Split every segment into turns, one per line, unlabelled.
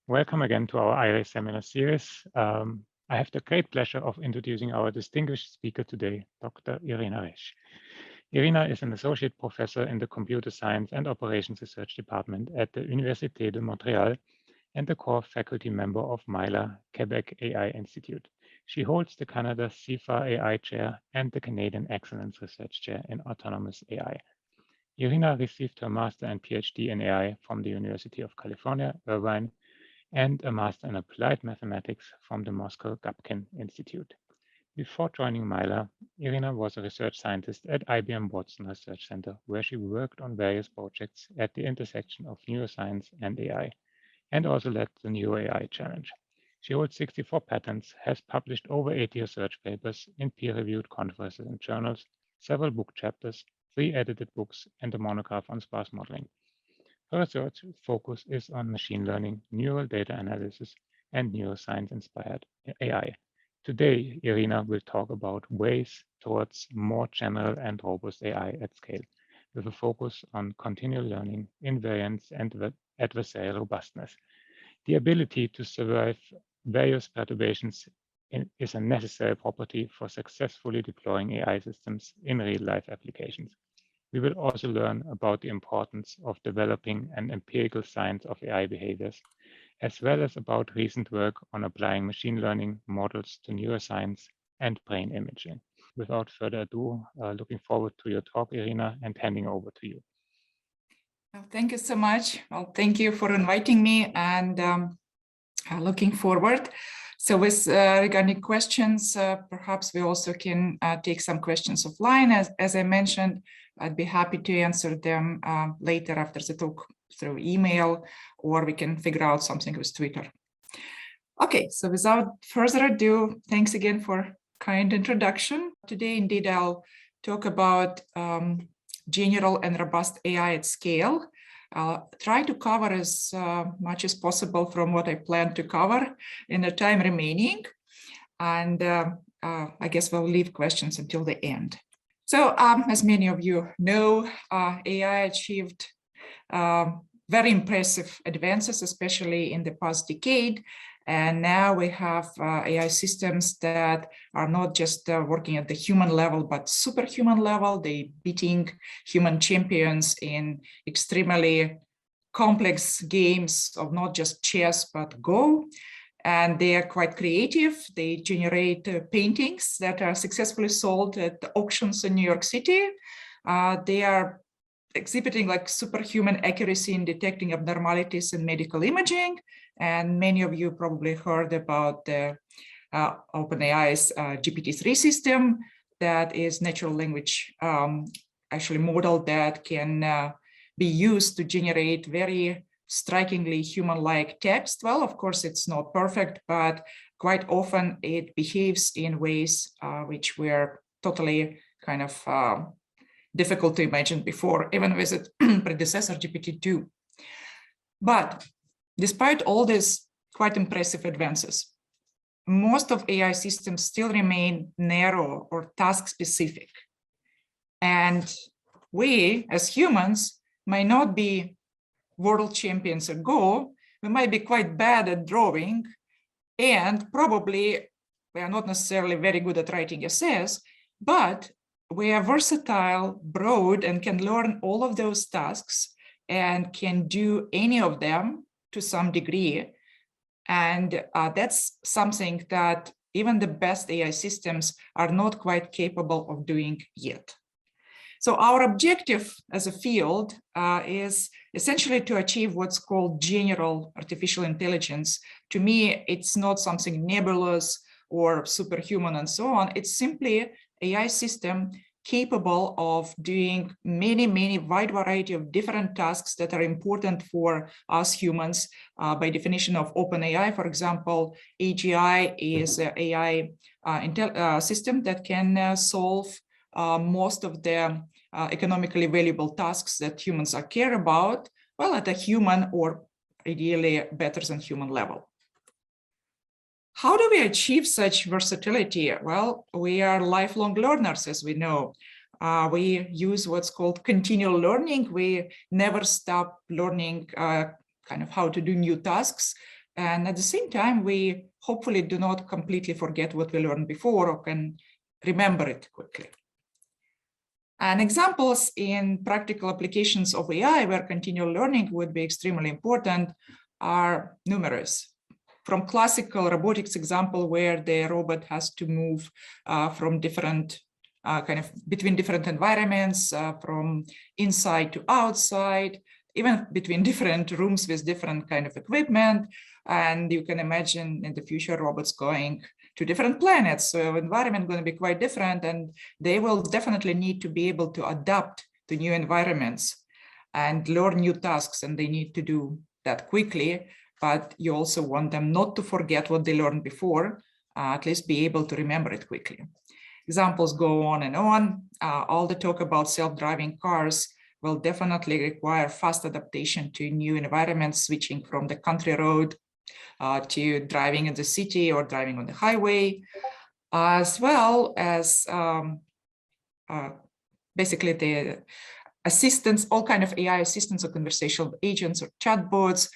Welcome again to our IRA seminar series. I have the great pleasure of introducing our distinguished speaker today, Dr. Irina Rish. Irina is an associate professor in the Computer Science and Operations Research Department at the Université de Montréal and a core faculty member of MILA Quebec AI Institute. She holds the Canada CIFAR AI Chair and the Canadian Excellence Research Chair in Autonomous AI. Irina received her master and PhD in AI from the University of California, Irvine, and a master in applied mathematics from the Moscow Gubkin Institute. Before joining MILA, Irina was a research scientist at IBM Watson Research Center, where she worked on various projects at the intersection of neuroscience and AI, and also led the NeuroAI Challenge. She holds 64 patents, has published over 80 research papers in peer-reviewed conferences and journals, several book chapters, 3 edited books, and a monograph on sparse modeling. Her research focus is on machine learning, neural data analysis, and neuroscience-inspired AI. Today, Irina will talk about ways towards more general and robust AI at scale, with a focus on continual learning, invariance, and adversarial robustness. The ability to survive various perturbations is a necessary property for successfully deploying AI systems in real-life applications. We will also learn about the importance of developing an empirical science of AI behaviors, as well as about recent work on applying machine learning models to neuroscience and brain imaging. Without further ado, looking forward to your talk, Irina, and handing over to you.
Thank you so much. Well, thank you for inviting me, and looking forward. So with regarding questions, perhaps we also can take some questions offline. As I mentioned, I'd be happy to answer them later after the talk through email, or we can figure out something with Twitter. Okay, so without further ado, thanks again for kind introduction. Today, indeed, I'll talk about general and robust AI at scale. I'll try to cover as much as possible from what I plan to cover in the time remaining. And I guess we'll leave questions until the end. So as many of you know, AI achieved very impressive advances, especially in the past decade. And now we have AI systems that are not just working at the human level, but superhuman level. They're beating human champions in extremely complex games of not just chess, but Go. And they are quite creative. They generate paintings that are successfully sold at the auctions in New York City. They are exhibiting like superhuman accuracy in detecting abnormalities in medical imaging. And many of you probably heard about the OpenAI's GPT-3 system that is natural language actually model that can be used to generate very strikingly human-like text. Well, of course, it's not perfect, but quite often it behaves in ways which were totally kind of difficult to imagine before, even with its predecessor GPT-2. But despite all these quite impressive advances, most of AI systems still remain narrow or task-specific. And we, as humans, might not be world champions at Go. We might be quite bad at drawing, and probably we are not necessarily very good at writing essays, but we are versatile, broad, and can learn all of those tasks and can do any of them to some degree. And that's something that even the best AI systems are not quite capable of doing yet. So our objective as a field is essentially to achieve what's called general artificial intelligence. To me, it's not something nebulous or superhuman and so on. It's simply AI system capable of doing many wide variety of different tasks that are important for us humans. By definition of OpenAI, for example, AGI is an AI system that can solve most of the economically valuable tasks that humans are care about, well, at a human or ideally better than human level. How do we achieve such versatility? Well, we are lifelong learners, as we know. We use what's called continual learning. We never stop learning kind of how to do new tasks. And at the same time, we hopefully do not completely forget what we learned before or can remember it quickly. And examples in practical applications of AI where continual learning would be extremely important are numerous. From classical robotics example where the robot has to move from different between different environments, from inside to outside, even between different rooms with different kind of equipment. And you can imagine in the future robots going to different planets, so environment going to be quite different, and they will definitely need to be able to adapt to new environments and learn new tasks, and they need to do that quickly. But you also want them not to forget what they learned before, at least be able to remember it quickly. Examples go on and on. All the talk about self-driving cars will definitely require fast adaptation to new environments, switching from the country road to driving in the city or driving on the highway, as well as basically the assistants, all kind of AI assistants or conversational agents or chatbots.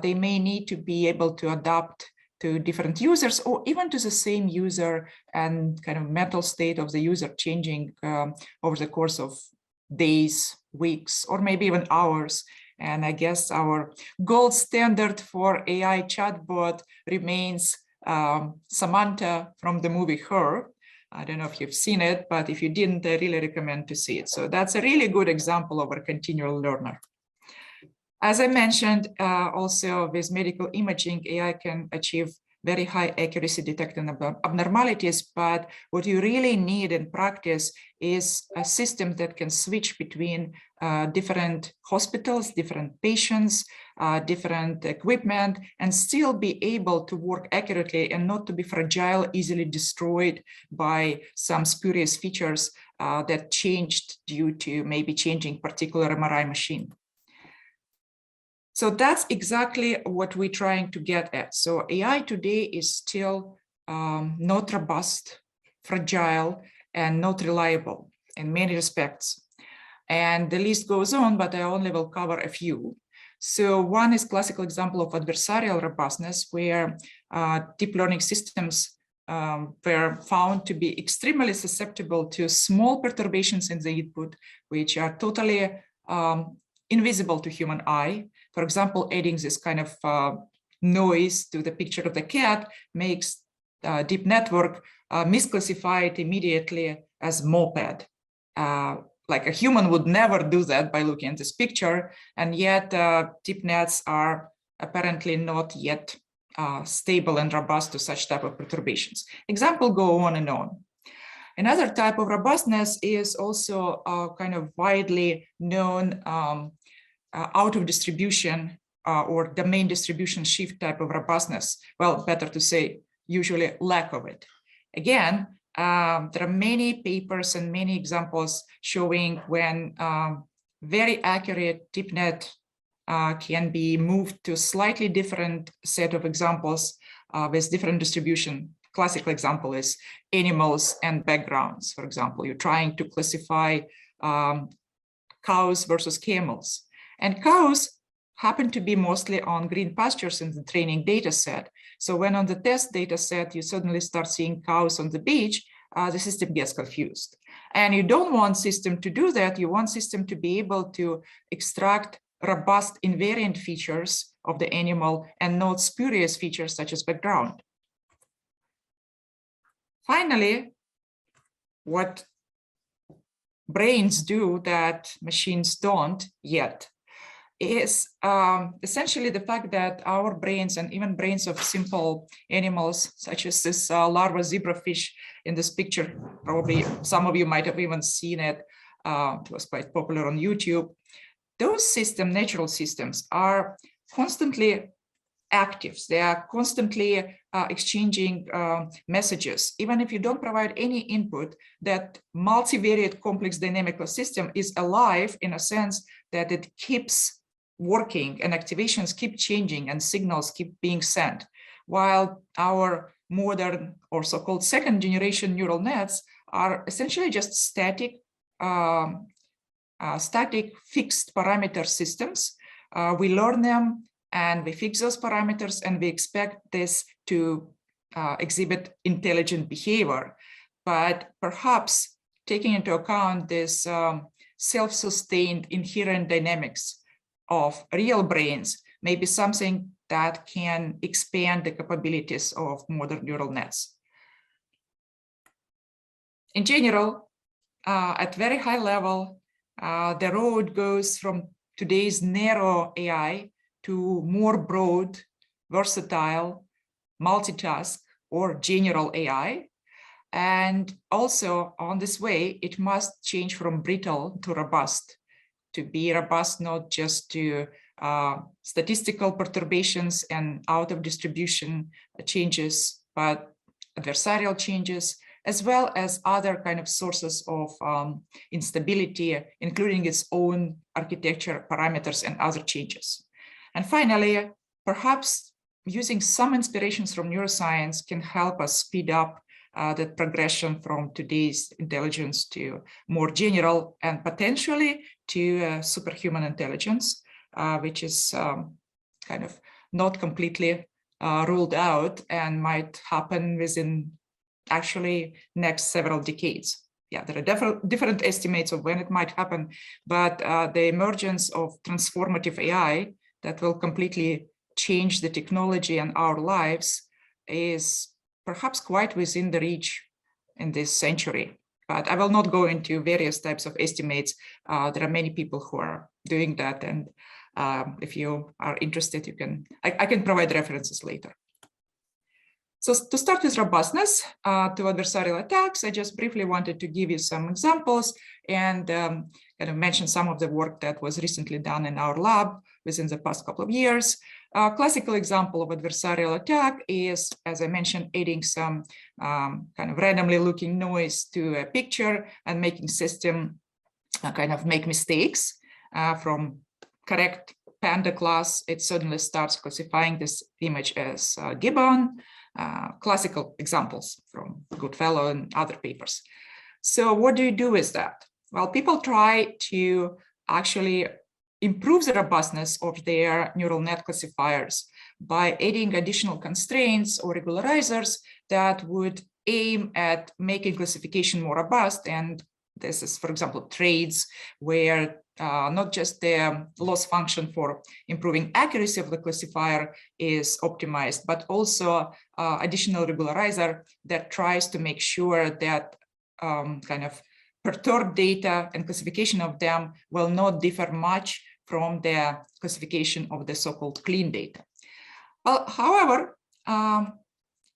They may need to be able to adapt to different users or even to the same user, and kind of mental state of the user changing over the course of days, weeks, or maybe even hours. And I guess our gold standard for AI chatbot remains Samantha from the movie Her. I don't know if you've seen it, but if you didn't, I really recommend to see it. So that's a really good example of a continual learner. As I mentioned, also with medical imaging, AI can achieve very high accuracy detecting abnormalities, but what you really need in practice is a system that can switch between different hospitals, different patients, different equipment, and still be able to work accurately and not to be fragile, easily destroyed by some spurious features that changed due to maybe changing particular MRI machine. So that's exactly what we're trying to get at. So AI today is still not robust, fragile, and not reliable in many respects. And the list goes on, but I only will cover a few. So one is classical example of adversarial robustness, where deep learning systems were found to be extremely susceptible to small perturbations in the input, which are totally invisible to human eye. For example, adding this kind of noise to the picture of the cat makes deep network misclassify it immediately as moped. Like a human would never do that by looking at this picture, and yet deep nets are apparently not yet stable and robust to such type of perturbations. Example go on and on. Another type of robustness is also kind of widely known out of distribution or domain distribution shift type of robustness. Well, better to say, usually lack of it. Again, there are many papers and many examples showing when very accurate deep net can be moved to a slightly different set of examples with different distribution. Classical example is animals and backgrounds. For example, you're trying to classify cows versus camels. And cows happen to be mostly on green pastures in the training data set. So when on the test data set, you suddenly start seeing cows on the beach, the system gets confused. And you don't want system to do that. You want system to be able to extract robust invariant features of the animal and not spurious features such as background. Finally, what brains do that machines don't yet is essentially the fact that our brains and even brains of simple animals, such as this larva zebrafish in this picture, probably some of you might have even seen it, it was quite popular on YouTube. Those systems, natural systems, are constantly active. They are constantly exchanging messages. Even if you don't provide any input, that multivariate complex dynamical system is alive in a sense that it keeps working and activations keep changing and signals keep being sent. While our modern or so-called second generation neural nets are essentially just static fixed parameter systems. We learn them and we fix those parameters, and we expect this to exhibit intelligent behavior. But perhaps taking into account this self-sustained inherent dynamics of real brains may be something that can expand the capabilities of modern neural nets. In general, at very high level, the road goes from today's narrow AI to more broad, versatile, multitask, or general AI. And also on this way, it must change from brittle to robust, to be robust not just to statistical perturbations and out of distribution changes, but adversarial changes, as well as other kind of sources of instability, including its own architecture parameters and other changes. And finally, perhaps using some inspirations from neuroscience can help us speed up the progression from today's intelligence to more general and potentially to superhuman intelligence, which is kind of not completely ruled out and might happen within actually next several decades. Yeah, there are different estimates of when it might happen, but the emergence of transformative AI that will completely change the technology and our lives is perhaps quite within the reach in this century. But I will not go into various types of estimates. There are many people who are doing that. And if you are interested, you can, I can provide references later. So to start with robustness to adversarial attacks, I just briefly wanted to give you some examples and kind of mention some of the work that was recently done in our lab within the past couple of years. A classical example of adversarial attack is, as I mentioned, adding some kind of randomly looking noise to a picture and making system kind of make mistakes from correct panda class. It suddenly starts classifying this image as gibbon. Classical examples from Goodfellow and other papers. So what do you do with that? Well, people try to actually improve the robustness of their neural net classifiers by adding additional constraints or regularizers that would aim at making classification more robust. And this is, for example, trades where not just the loss function for improving accuracy of the classifier is optimized, but also additional regularizer that tries to make sure that kind of perturbed data and classification of them will not differ much from the classification of the so-called clean data. Well, however,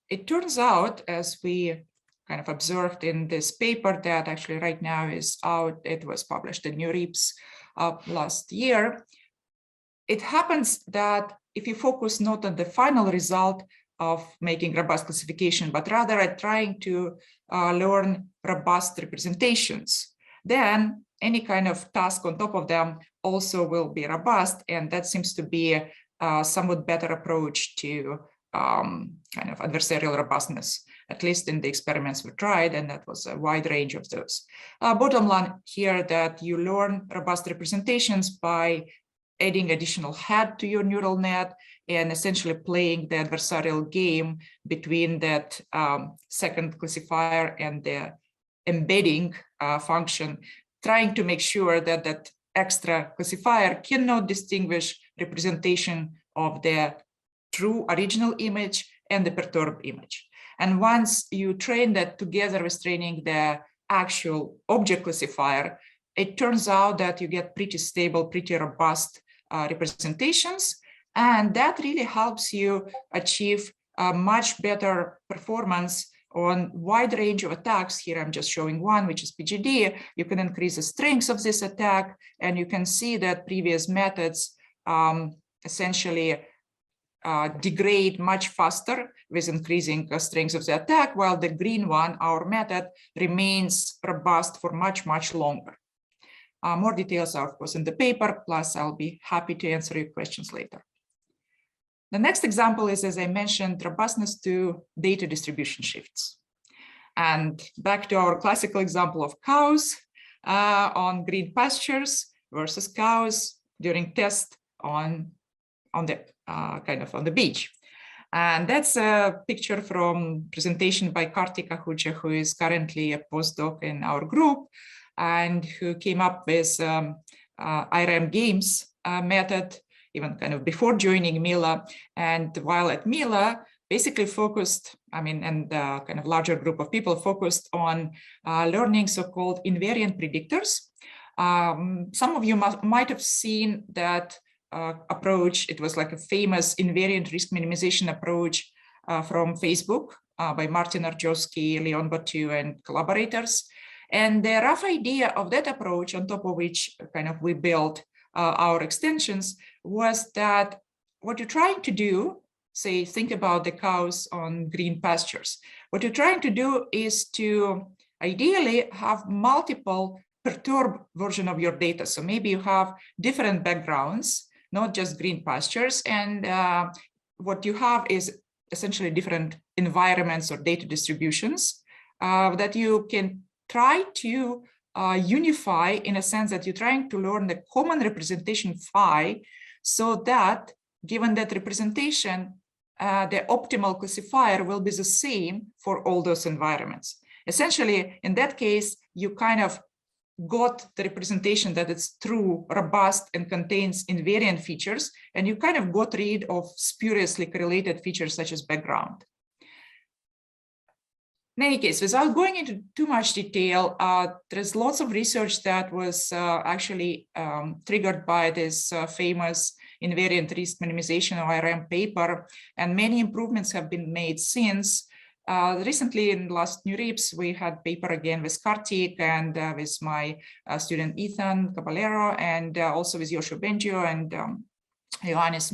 it turns out, as we kind of observed in this paper that actually right now is out, it was published in NeurIPS last year, it happens that if you focus not on the final result of making robust classification, but rather at trying to learn robust representations, then any kind of task on top of them also will be robust. And that seems to be a somewhat better approach to kind of adversarial robustness, at least in the experiments we tried, and that was a wide range of those. Bottom line here that you learn robust representations by adding additional head to your neural net and essentially playing the adversarial game between that second classifier and the embedding function, trying to make sure that that extra classifier cannot distinguish representation of the true original image and the perturbed image. And once you train that together with training the actual object classifier, it turns out that you get pretty stable, pretty robust representations. And that really helps you achieve a much better performance on wide range of attacks. Here I'm just showing one, which is PGD. You can increase the strength of this attack, and you can see that previous methods essentially degrade much faster with increasing strength of the attack, while the green one, our method, remains robust for much, much longer. More details are, of course, in the paper, plus I'll be happy to answer your questions later. The next example is, as I mentioned, robustness to data distribution shifts. And back to our classical example of cows on green pastures versus cows during test on the kind of on the beach. And that's a picture from presentation by Kartik Ahuja, who is currently a postdoc in our group and who came up with IRM games method, even kind of before joining Mila. And while at Mila, basically focused, and kind of larger group of people focused on learning so-called invariant predictors. Some of you might have seen that approach. It was like a famous invariant risk minimization approach from Facebook by Martin Arjowski, Leon Batu, and collaborators. And the rough idea of that approach, on top of which kind of we built our extensions, was that what you're trying to do, say, think about the cows on green pastures. What you're trying to do is to ideally have multiple perturbed version of your data. So maybe you have different backgrounds, not just green pastures. And what you have is essentially different environments or data distributions that you can try to unify in a sense that you're trying to learn the common representation phi, so that given that representation, the optimal classifier will be the same for all those environments. Essentially, in that case, you kind of got the representation that it's true, robust, and contains invariant features, and you kind of got rid of spuriously correlated features such as background. In any case, without going into too much detail, there's lots of research that was actually triggered by this famous invariant risk minimization or IRM paper, and many improvements have been made since. Recently, in the last NeurIPS, we had paper again with Kartik and with my student Ethan Caballero, and also with Yoshua Bengio and Ioannis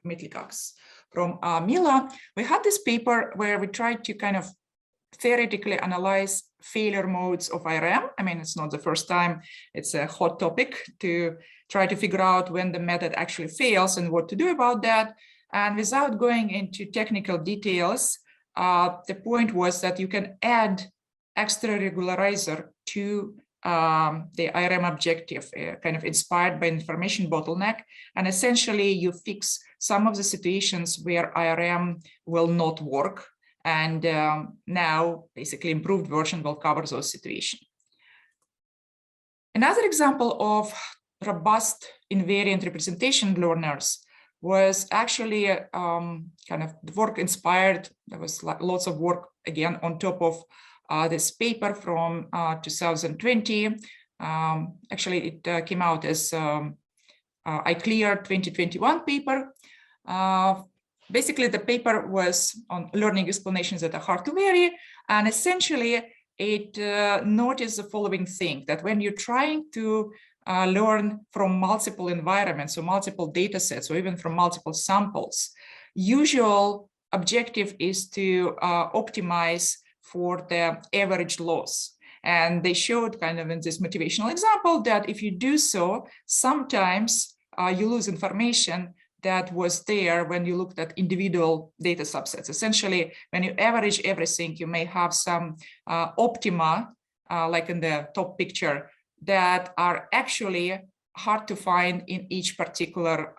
Mitlikax from Mila. We had this paper where we tried to kind of theoretically analyze failure modes of IRM. It's not the first time, it's a hot topic to try to figure out when the method actually fails and what to do about that. And without going into technical details, the point was that you can add extra regularizer to the IRM objective, kind of inspired by information bottleneck. And essentially you fix some of the situations where IRM will not work. And now basically improved version will cover those situations. Another example of robust invariant representation learners was actually kind of work inspired. There was lots of work again on top of this paper from 2020. Actually, it came out as iClear 2021 paper. Basically, the paper was on learning explanations that are hard to vary. And essentially, it noticed the following thing, that when you're trying to learn from multiple environments or multiple data sets, or even from multiple samples, usual objective is to optimize for the average loss. And they showed kind of in this motivational example that if you do so, sometimes you lose information that was there when you looked at individual data subsets. Essentially, when you average everything, you may have some optima, like in the top picture, that are actually hard to find in each particular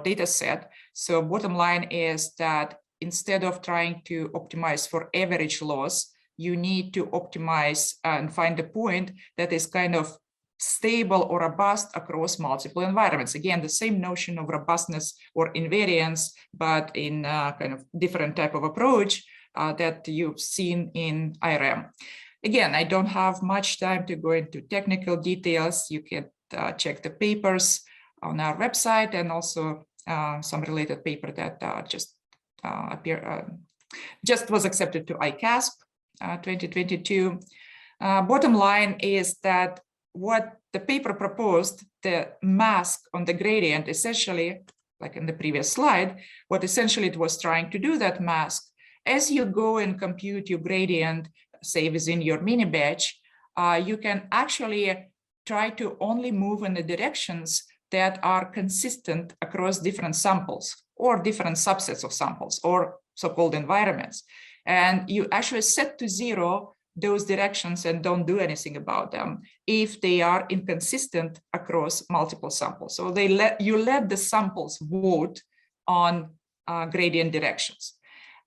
data set. So bottom line is that instead of trying to optimize for average loss, you need to optimize and find a point that is kind of stable or robust across multiple environments. Again, the same notion of robustness or invariance, but in kind of different type of approach that you've seen in IRM. Again, I don't have much time to go into technical details. You can check the papers on our website, and also some related paper that just was accepted to ICASP 2022. Bottom line is that what the paper proposed, the mask on the gradient, essentially, like in the previous slide, what essentially it was trying to do, that mask, as you go and compute your gradient, say within your mini batch, you can actually try to only move in the directions that are consistent across different samples or different subsets of samples or so-called environments. And you actually set to zero those directions and don't do anything about them if they are inconsistent across multiple samples. So you let the samples vote on gradient directions.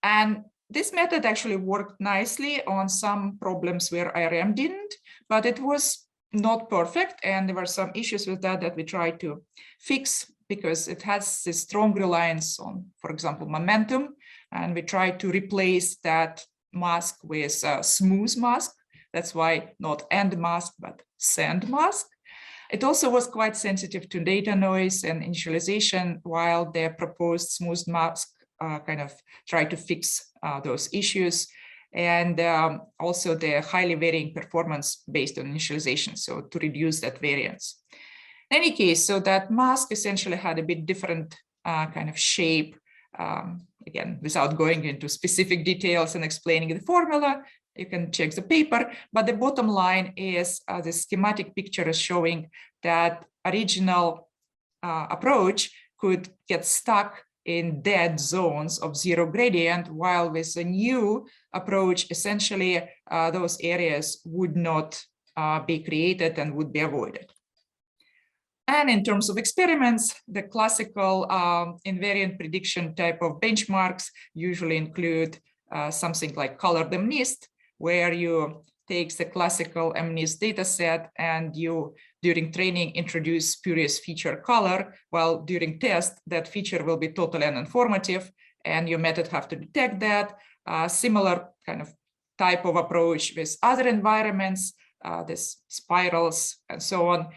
And this method actually worked nicely on some problems where IRM didn't, but it was not perfect. And there were some issues with that we tried to fix because it has this strong reliance on, for example, momentum. And we tried to replace that mask with a smooth mask. That's why not end mask, but sand mask. It also was quite sensitive to data noise and initialization, while the proposed smooth mask kind of tried to fix those issues. And also the highly varying performance based on initialization, so to reduce that variance. In any case, so that mask essentially had a bit different kind of shape. Again, without going into specific details and explaining the formula, you can check the paper, but the bottom line is the schematic picture is showing that original approach could get stuck in dead zones of zero gradient, while with a new approach, essentially those areas would not be created and would be avoided. And in terms of experiments, the classical invariant prediction type of benchmarks usually include something like colored MNIST, where you take the classical MNIST data set and you, during training, introduce spurious feature color, while during test, that feature will be totally uninformative, and your method have to detect that. Similar kind of type of approach with other environments, this spirals and so on.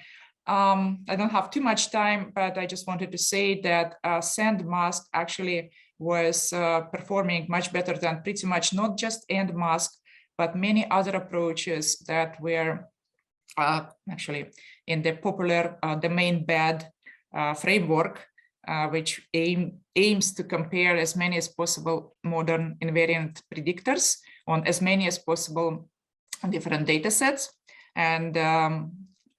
I don't have too much time, but I just wanted to say that sand mask actually was performing much better than pretty much not just end mask, but many other approaches that were actually in the popular domain bad framework, which aims to compare as many as possible modern invariant predictors on as many as possible different data sets. And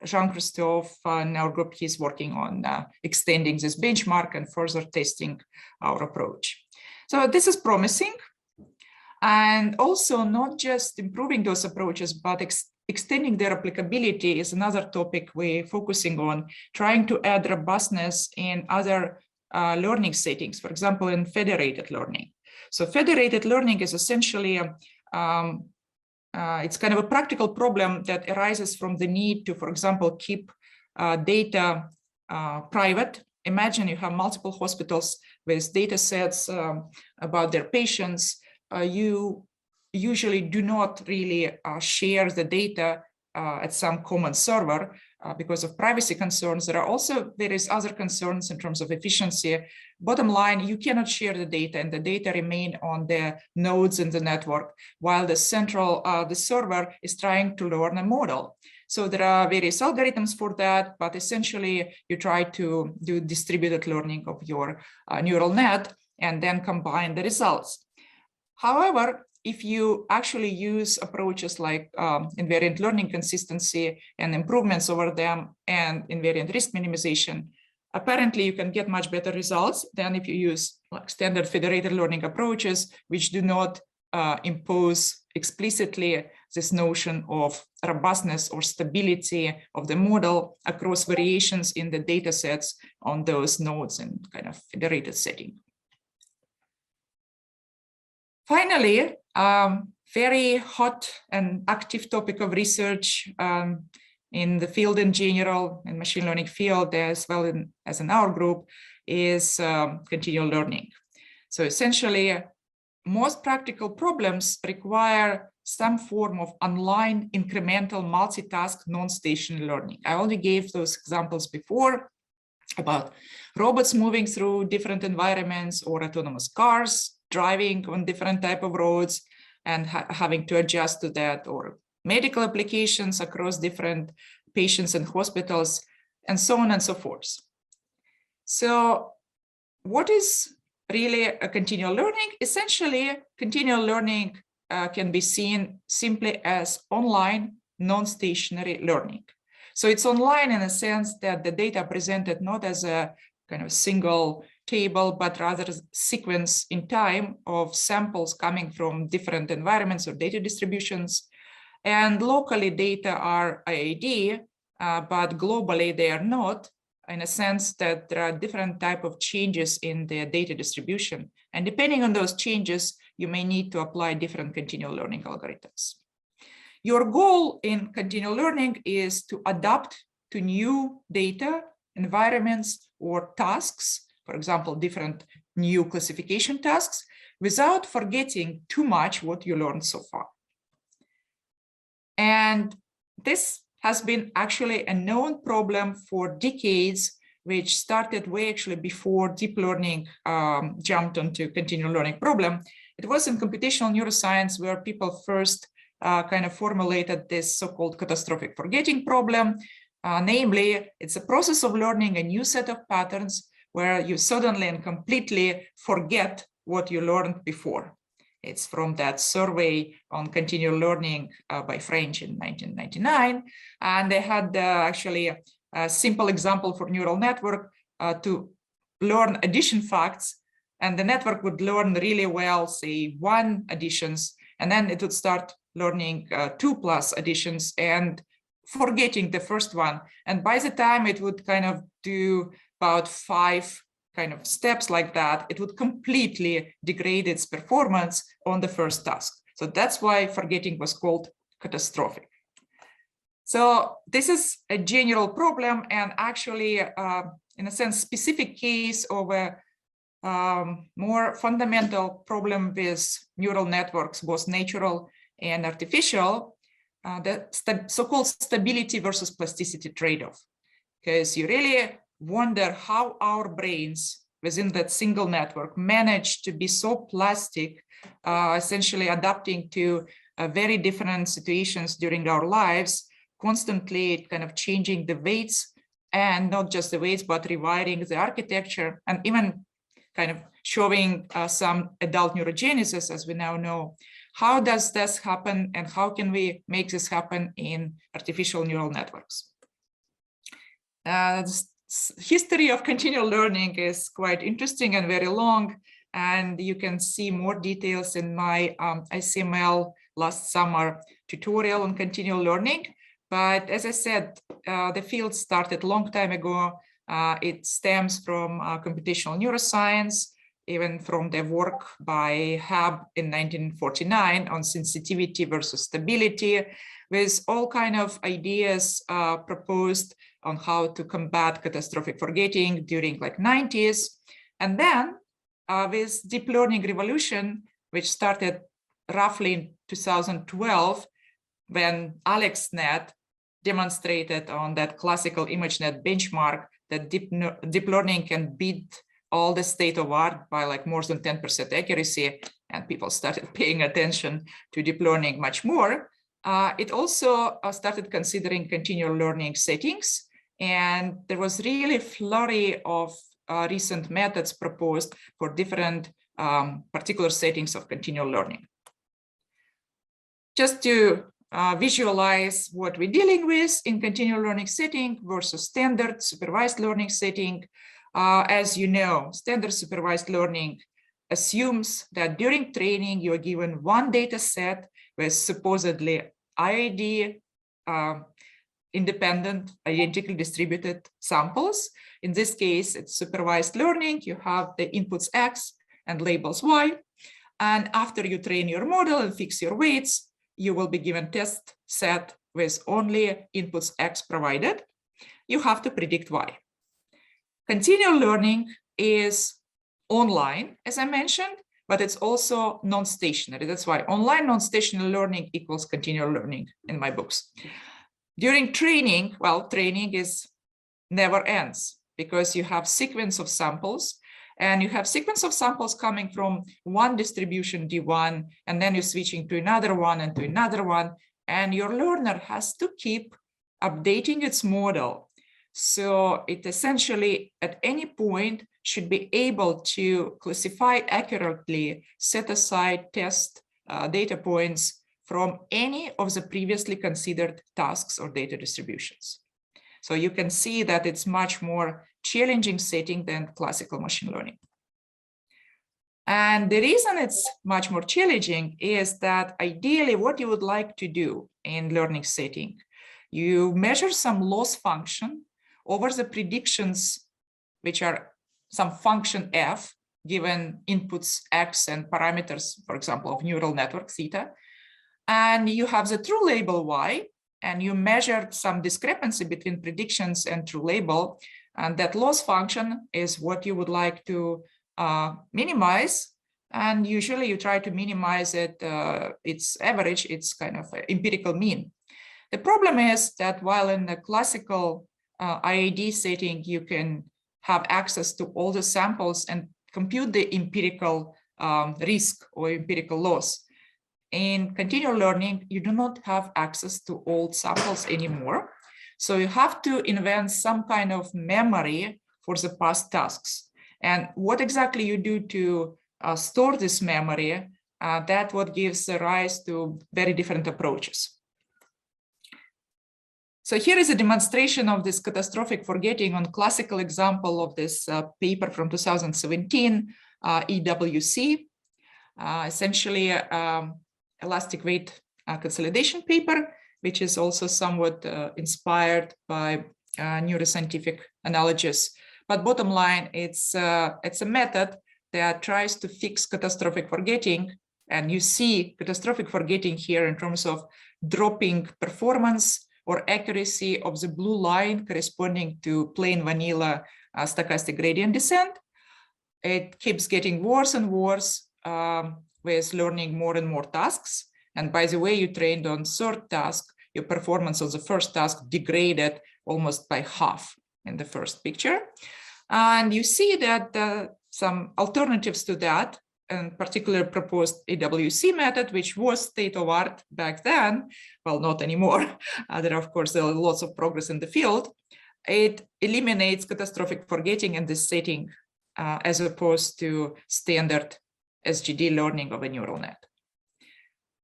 Jean-Christophe in our group, he's working on extending this benchmark and further testing our approach. So this is promising. And also not just improving those approaches, but extending their applicability is another topic we're focusing on, trying to add robustness in other learning settings, for example, in federated learning. So federated learning is essentially it's kind of a practical problem that arises from the need to, for example, keep data private. Imagine you have multiple hospitals with data sets about their patients. You usually do not really share the data at some common server because of privacy concerns. There are also various other concerns in terms of efficiency. Bottom line, you cannot share the data, and the data remain on the nodes in the network, while the central, the server is trying to learn a model. So there are various algorithms for that, but essentially you try to do distributed learning of your neural net and then combine the results. However, if you actually use approaches like invariant learning consistency and improvements over them and invariant risk minimization, apparently you can get much better results than if you use like standard federated learning approaches, which do not impose explicitly this notion of robustness or stability of the model across variations in the data sets on those nodes in kind of federated setting. Finally, very hot and active topic of research in the field in general, in machine learning field, as well as in our group, is continual learning. So essentially, most practical problems require some form of online incremental multitask non-stationary learning. I already gave those examples before about robots moving through different environments or autonomous cars driving on different type of roads and having to adjust to that, or medical applications across different patients and hospitals, and so on and so forth. So what is really a continual learning? Essentially, continual learning can be seen simply as online non-stationary learning. So it's online in a sense that the data presented not as a kind of single table, but rather a sequence in time of samples coming from different environments or data distributions. And locally data are IID, but globally they are not, in a sense that there are different type of changes in the data distribution. And depending on those changes, you may need to apply different continual learning algorithms. Your goal in continual learning is to adapt to new data, environments, or tasks, for example, different new classification tasks, without forgetting too much what you learned so far. And this has been actually a known problem for decades, which started way actually before deep learning jumped onto continual learning problem. It was in computational neuroscience where people first kind of formulated this so-called catastrophic forgetting problem. Namely, it's a process of learning a new set of patterns where you suddenly and completely forget what you learned before. It's from that survey on continual learning by French in 1999. And they had actually a simple example for neural network to learn addition facts. And the network would learn really well, say 1 additions, and then it would start learning 2+ additions and forgetting the first one. And by the time it would kind of do about 5 kind of steps like that, it would completely degrade its performance on the first task. So that's why forgetting was called catastrophic. So this is a general problem, and actually, in a sense, specific case of a more fundamental problem with neural networks, both natural and artificial, the so-called stability versus plasticity trade-off. Because you really wonder how our brains within that single network manage to be so plastic, essentially adapting to very different situations during our lives, constantly kind of changing the weights, and not just the weights, but rewiring the architecture, and even kind of showing some adult neurogenesis, as we now know. How does this happen, and how can we make this happen in artificial neural networks? The history of continual learning is quite interesting and very long, and you can see more details in my ICML last summer tutorial on continual learning. But as I said, the field started a long time ago. It stems from computational neuroscience, even from the work by Hab in 1949 on sensitivity versus stability, with all kind of ideas proposed on how to combat catastrophic forgetting during like 90s. And then with deep learning revolution, which started roughly in 2012, when AlexNet demonstrated on that classical ImageNet benchmark that deep learning can beat all the state of art by like more than 10% accuracy, and people started paying attention to deep learning much more. It also started considering continual learning settings, and there was really a flurry of recent methods proposed for different particular settings of continual learning. Just to visualize what we're dealing with in continual learning setting versus standard supervised learning setting. As you know, standard supervised learning assumes that during training, you're given one data set with supposedly IID independent, identically distributed samples. In this case, it's supervised learning. You have the inputs X and labels Y. And after you train your model and fix your weights, you will be given test set with only inputs X provided. You have to predict Y. Continual learning is online, as I mentioned, but it's also non-stationary. That's why online non-stationary learning equals continual learning in my books. During training, well, training is never ends because you have sequence of samples, and you have sequence of samples coming from one distribution D1, and then you're switching to another one and to another one, and your learner has to keep updating its model. So it essentially, at any point, should be able to classify accurately, set aside test data points from any of the previously considered tasks or data distributions. So you can see that it's much more challenging setting than classical machine learning. And the reason it's much more challenging is that ideally what you would like to do in learning setting, you measure some loss function over the predictions, which are some function f, given inputs x and parameters, for example, of neural network theta. And you have the true label y, and you measure some discrepancy between predictions and true label. And that loss function is what you would like to minimize. And usually you try to minimize it, its average, its kind of empirical mean. The problem is that while in the classical IAD setting, you can have access to all the samples and compute the empirical risk or empirical loss. In continual learning, you do not have access to all samples anymore. So you have to invent some kind of memory for the past tasks. And what exactly you do to store this memory, that what gives rise to very different approaches. So here is a demonstration of this catastrophic forgetting on classical example of this paper from 2017, EWC, essentially elastic weight consolidation paper, which is also somewhat inspired by neuroscientific analogies. But bottom line, it's a method that tries to fix catastrophic forgetting. And you see catastrophic forgetting here in terms of dropping performance or accuracy of the blue line corresponding to plain vanilla stochastic gradient descent. It keeps getting worse and worse with learning more and more tasks. And by the way, you trained on third task, your performance on the first task degraded almost by half in the first picture. And you see that some alternatives to that, in particular proposed AWC method, which was state of art back then, well, not anymore. There are, of course, there are lots of progress in the field. It eliminates catastrophic forgetting in this setting as opposed to standard SGD learning of a neural net.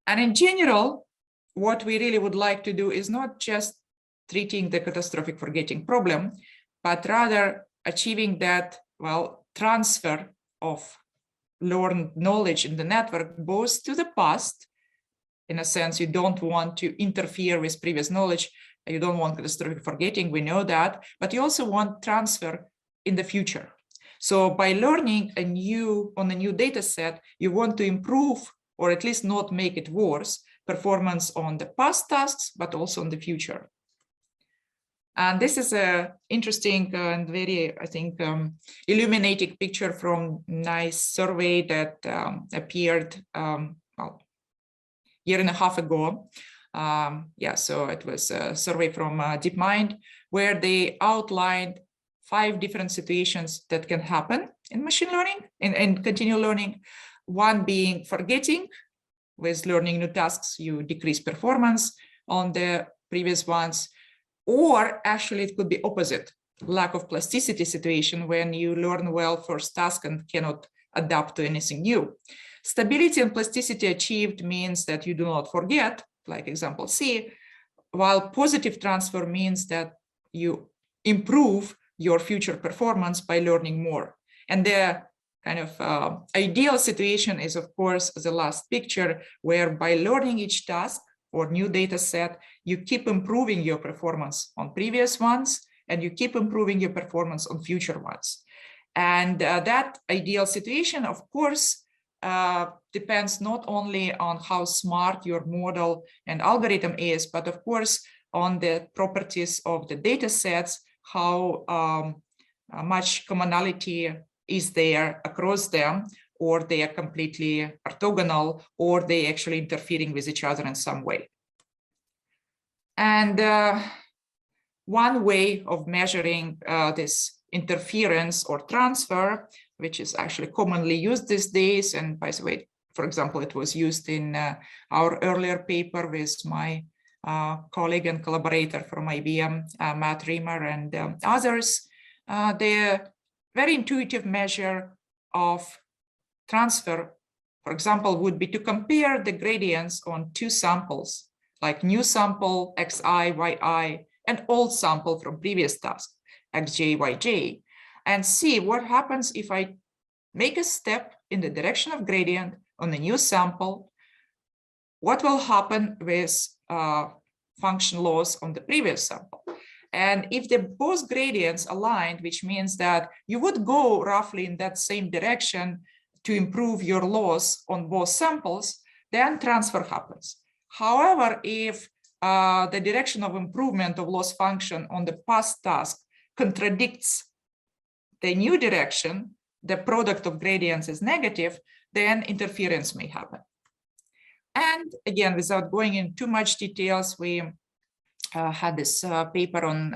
And in general, what we really would like to do is not just treating the catastrophic forgetting problem, but rather achieving that, well, transfer of learned knowledge in the network, both to the past, in a sense, you don't want to interfere with previous knowledge, you don't want catastrophic forgetting, we know that, but you also want transfer in the future. So by learning on a new data set, you want to improve, or at least not make it worse, performance on the past tasks, but also on the future. And this is an interesting and very, I think, illuminating picture from nice survey that appeared well, year and a half ago. Yeah, so it was a survey from DeepMind, where they outlined 5 different situations that can happen in machine learning, in continual learning. One being forgetting. With learning new tasks, you decrease performance on the previous ones. Or actually, it could be opposite, lack of plasticity situation when you learn well first task and cannot adapt to anything new. Stability and plasticity achieved means that you do not forget, like example C, while positive transfer means that you improve your future performance by learning more. And the kind of ideal situation is, of course, the last picture, where by learning each task or new data set, you keep improving your performance on previous ones, and you keep improving your performance on future ones. And that ideal situation, of course, depends not only on how smart your model and algorithm is, but of course, on the properties of the data sets, how much commonality is there across them, or they are completely orthogonal, or they actually interfering with each other in some way. And one way of measuring this interference or transfer, which is actually commonly used these days, and by the way, for example, it was used in our earlier paper with my colleague and collaborator from IBM, Matt Rimmer, and others, the very intuitive measure of transfer, for example, would be to compare the gradients on 2 samples, like new sample, xi, yi, and old sample from previous task, xj, yj, and see what happens if I make a step in the direction of gradient on a new sample, what will happen with function loss on the previous sample? And if the both gradients aligned, which means that you would go roughly in that same direction to improve your loss on both samples, then transfer happens. However, if the direction of improvement of loss function on the past task contradicts the new direction, the product of gradients is negative, then interference may happen. And again, without going into too much details, we had this paper on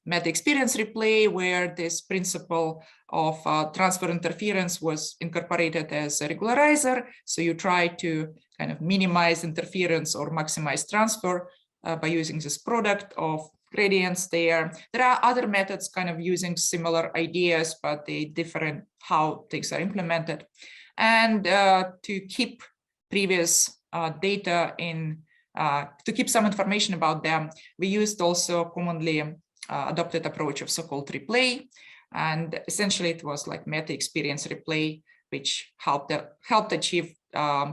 meta experience replay, where this principle of transfer interference was incorporated as a regularizer. So you try to kind of minimize interference or maximize transfer by using this product of gradients there. There are other methods kind of using similar ideas, but they differ in how things are implemented. And to keep previous data in, to keep some information about them, we used also commonly adopted approach of so-called replay. And essentially it was like meta experience replay, which helped achieve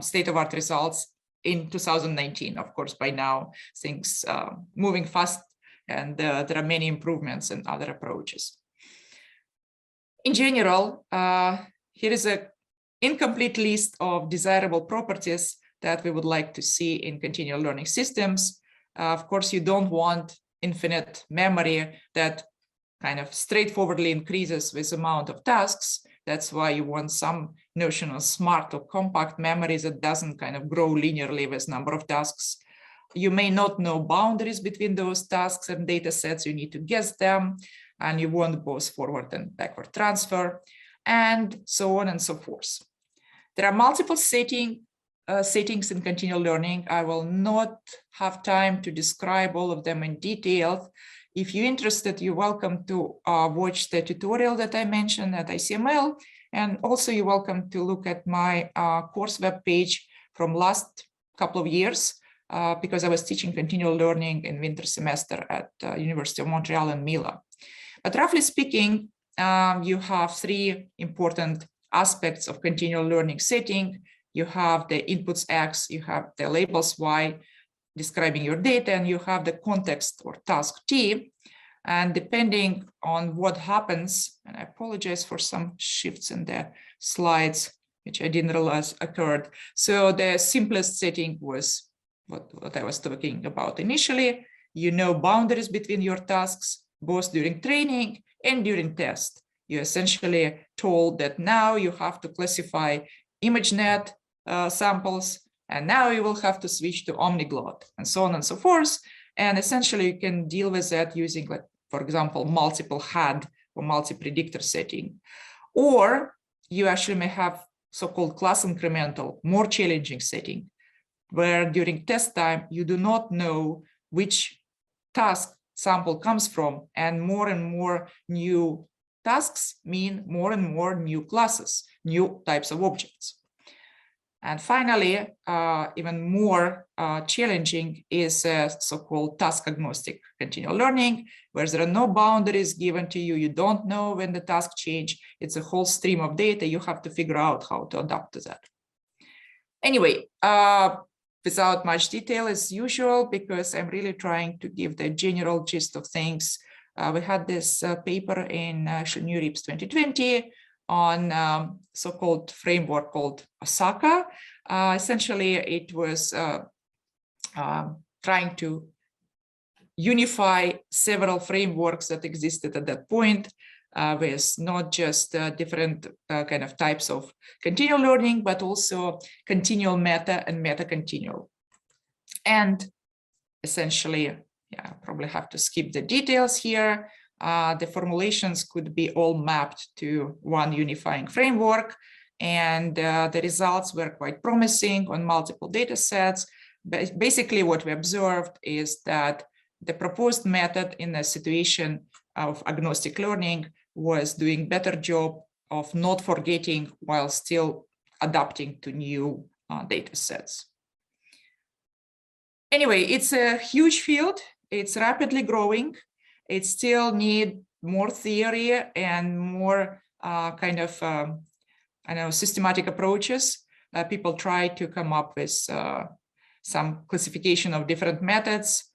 state-of-art results in 2019. Of course, by now things moving fast, and there are many improvements in other approaches. In general, here is an incomplete list of desirable properties that we would like to see in continual learning systems. Of course, you don't want infinite memory that kind of straightforwardly increases with the amount of tasks. That's why you want some notion of smart or compact memory that doesn't kind of grow linearly with number of tasks. You may not know boundaries between those tasks and data sets. You need to guess them, and you want both forward and backward transfer, and so on and so forth. There are multiple settings in continual learning. I will not have time to describe all of them in detail. If you're interested, you're welcome to watch the tutorial that I mentioned at ICML, and also you're welcome to look at my course web page from last couple of years, because I was teaching continual learning in winter semester at University of Montreal and Milan. But roughly speaking, you have three important aspects of continual learning setting. You have the inputs X, you have the labels Y describing your data, and you have the context or task T. And depending on what happens, and I apologize for some shifts in the slides, which I didn't realize occurred. So the simplest setting was what I was talking about initially. You know boundaries between your tasks, both during training and during test. You're essentially told that now you have to classify ImageNet samples, and now you will have to switch to Omniglot, and so on and so forth. And essentially you can deal with that using, like, for example, multiple HAD or multi-predictor setting. Or you actually may have so-called class incremental, more challenging setting, where during test time, you do not know which task sample comes from, and more new tasks mean more and more new classes, new types of objects. And finally, even more challenging is so-called task agnostic continual learning, where there are no boundaries given to you. You don't know when the task change. It's a whole stream of data. You have to figure out how to adapt to that. Anyway, without much detail as usual, because I'm really trying to give the general gist of things. We had this paper in NeurIPS 2020 on so-called framework called Osaka. Essentially, it was trying to unify several frameworks that existed at that point, with not just different kind of types of continual learning, but also continual meta and meta continual. And essentially, yeah, I probably have to skip the details here. The formulations could be all mapped to one unifying framework, and the results were quite promising on multiple data sets. But basically, what we observed is that the proposed method in a situation of agnostic learning was doing better job of not forgetting while still adapting to new data sets. Anyway, it's a huge field. It's rapidly growing. It still needs more theory and more kind of systematic approaches. People try to come up with some classification of different methods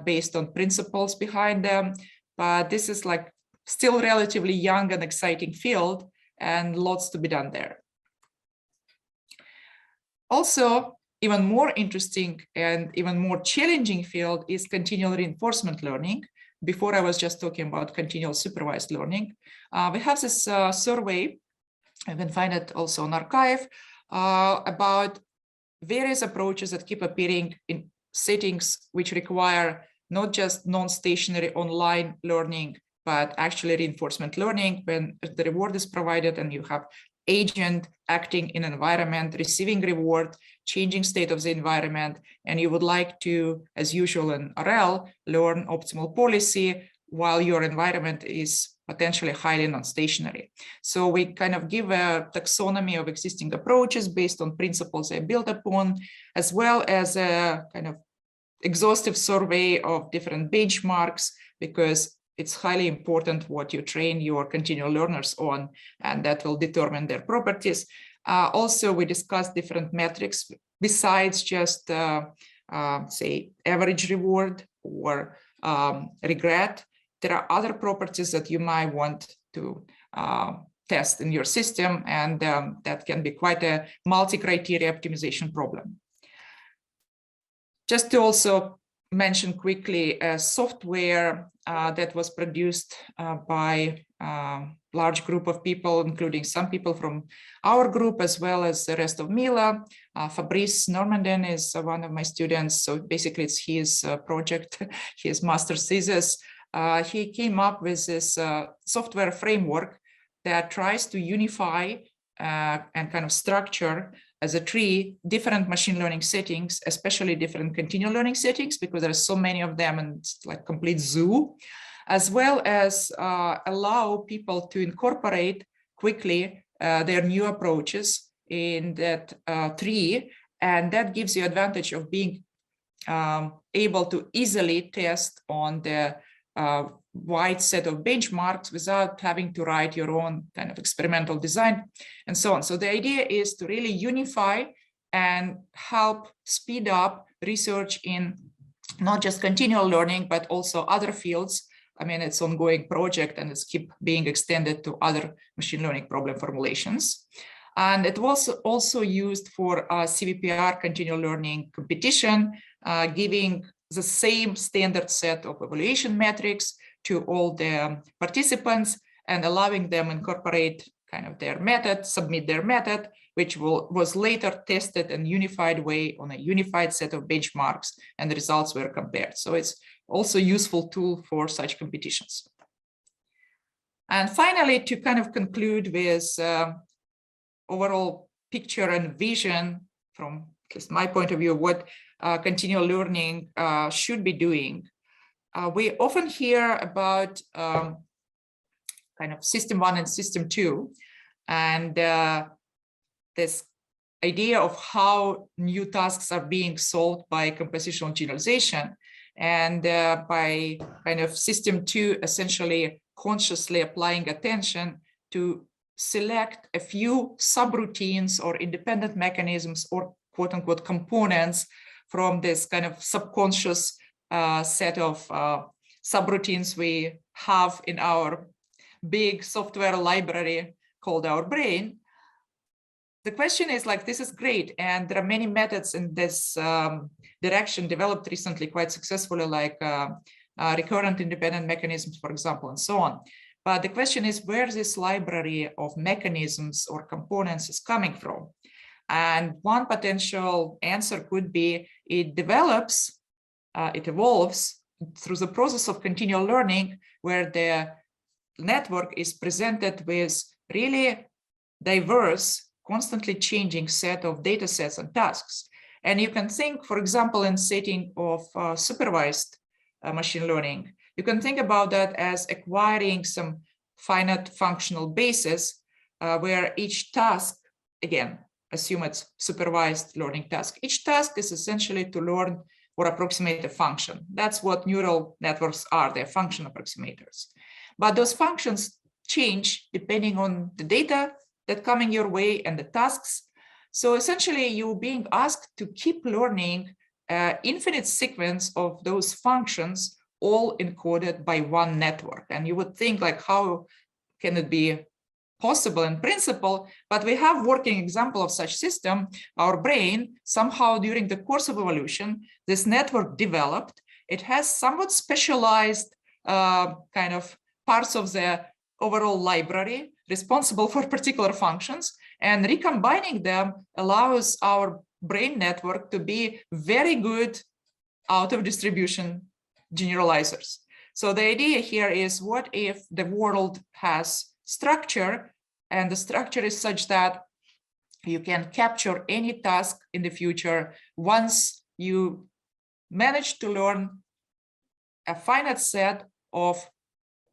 based on principles behind them. But this is like still relatively young and exciting field, and lots to be done there. Also, even more interesting and even more challenging field is continual reinforcement learning. Before I was just talking about continual supervised learning. We have this survey, you can find it also on arXiv, about various approaches that keep appearing in settings which require not just non-stationary online learning, but actually reinforcement learning when the reward is provided and you have agent acting in an environment, receiving reward, changing state of the environment, and you would like to, as usual in RL, learn optimal policy while your environment is potentially highly non-stationary. So we kind of give a taxonomy of existing approaches based on principles they build upon, as well as a kind of exhaustive survey of different benchmarks, because it's highly important what you train your continual learners on, and that will determine their properties. Also, we discuss different metrics besides just, say, average reward or regret. There are other properties that you might want to test in your system, and that can be quite a multi-criteria optimization problem. Just to also mention quickly a software that was produced by a large group of people, including some people from our group, as well as the rest of Mila. Fabrice Normandin is one of my students. So basically it's his project, his master's thesis. He came up with this software framework that tries to unify and kind of structure as a tree different machine learning settings, especially different continual learning settings, because there are so many of them and it's like complete zoo, as well as allow people to incorporate quickly their new approaches in that tree. And that gives you advantage of being able to easily test on the wide set of benchmarks without having to write your own kind of experimental design and so on. So the idea is to really unify and help speed up research in not just continual learning, but also other fields. I mean, it's an ongoing project and it's keep being extended to other machine learning problem formulations. And it was also used for CVPR continual learning competition, giving the same standard set of evaluation metrics to all the participants and allowing them incorporate kind of their method, submit their method, which was later tested in a unified way on a unified set of benchmarks, and the results were compared. So it's also a useful tool for such competitions. And finally, to kind of conclude with overall picture and vision from at least my point of view, what continual learning should be doing. We often hear about kind of system 1 and system 2, and this idea of how new tasks are being solved by compositional generalization, and by kind of system 2 essentially consciously applying attention to select a few subroutines or independent mechanisms or quote unquote components from this kind of subconscious set of subroutines we have in our big software library called our brain. The question is like, this is great. And there are many methods in this direction developed recently quite successfully, like recurrent independent mechanisms, for example, and so on. But the question is where this library of mechanisms or components is coming from. And one potential answer could be it develops, it evolves through the process of continual learning, where the network is presented with really diverse, constantly changing set of data sets and tasks. And you can think, for example, in setting of supervised machine learning, you can think about that as acquiring some finite functional basis where each task, again, assume it's supervised learning task. Each task is essentially to learn or approximate a function. That's what neural networks are, they're function approximators. But those functions change depending on the data that coming your way and the tasks. So essentially, you're being asked to keep learning an infinite sequence of those functions, all encoded by one network. And you would think, like, how can it be possible in principle? But we have working example of such system. Our brain, somehow during the course of evolution, this network developed. It has somewhat specialized kind of parts of the overall library responsible for particular functions, and recombining them allows our brain network to be very good out of distribution generalizers. So the idea here is, what if the world has structure, and the structure is such that you can capture any task in the future once you manage to learn a finite set of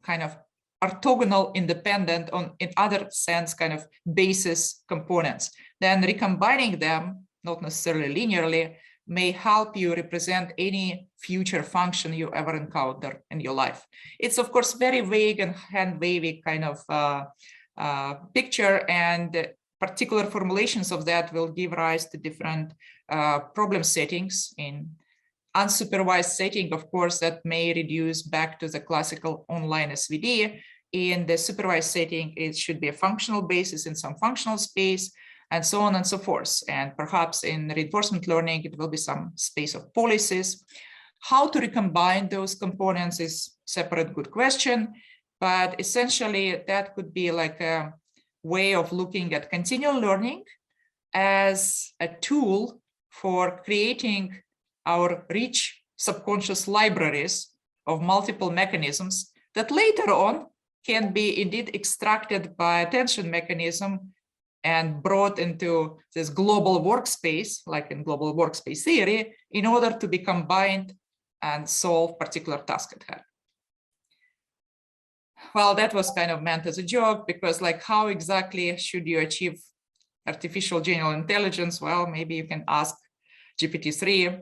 kind of orthogonal, independent, on in other sense kind of basis components. Then recombining them, not necessarily linearly, may help you represent any future function you ever encounter in your life. It's of course very vague and hand-wavy kind of picture, and particular formulations of that will give rise to different problem settings. In unsupervised setting, of course, that may reduce back to the classical online SVD. In the supervised setting, it should be a functional basis in some functional space, and so on and so forth. And perhaps in reinforcement learning, it will be some space of policies. How to recombine those components is separate good question, but essentially that could be like a way of looking at continual learning as a tool for creating our rich subconscious libraries of multiple mechanisms that later on can be indeed extracted by attention mechanism and brought into this global workspace, like in global workspace theory, in order to be combined and solve particular task at hand. Well, that was kind of meant as a joke, because like, how exactly should you achieve artificial general intelligence? Well, maybe you can ask GPT-3.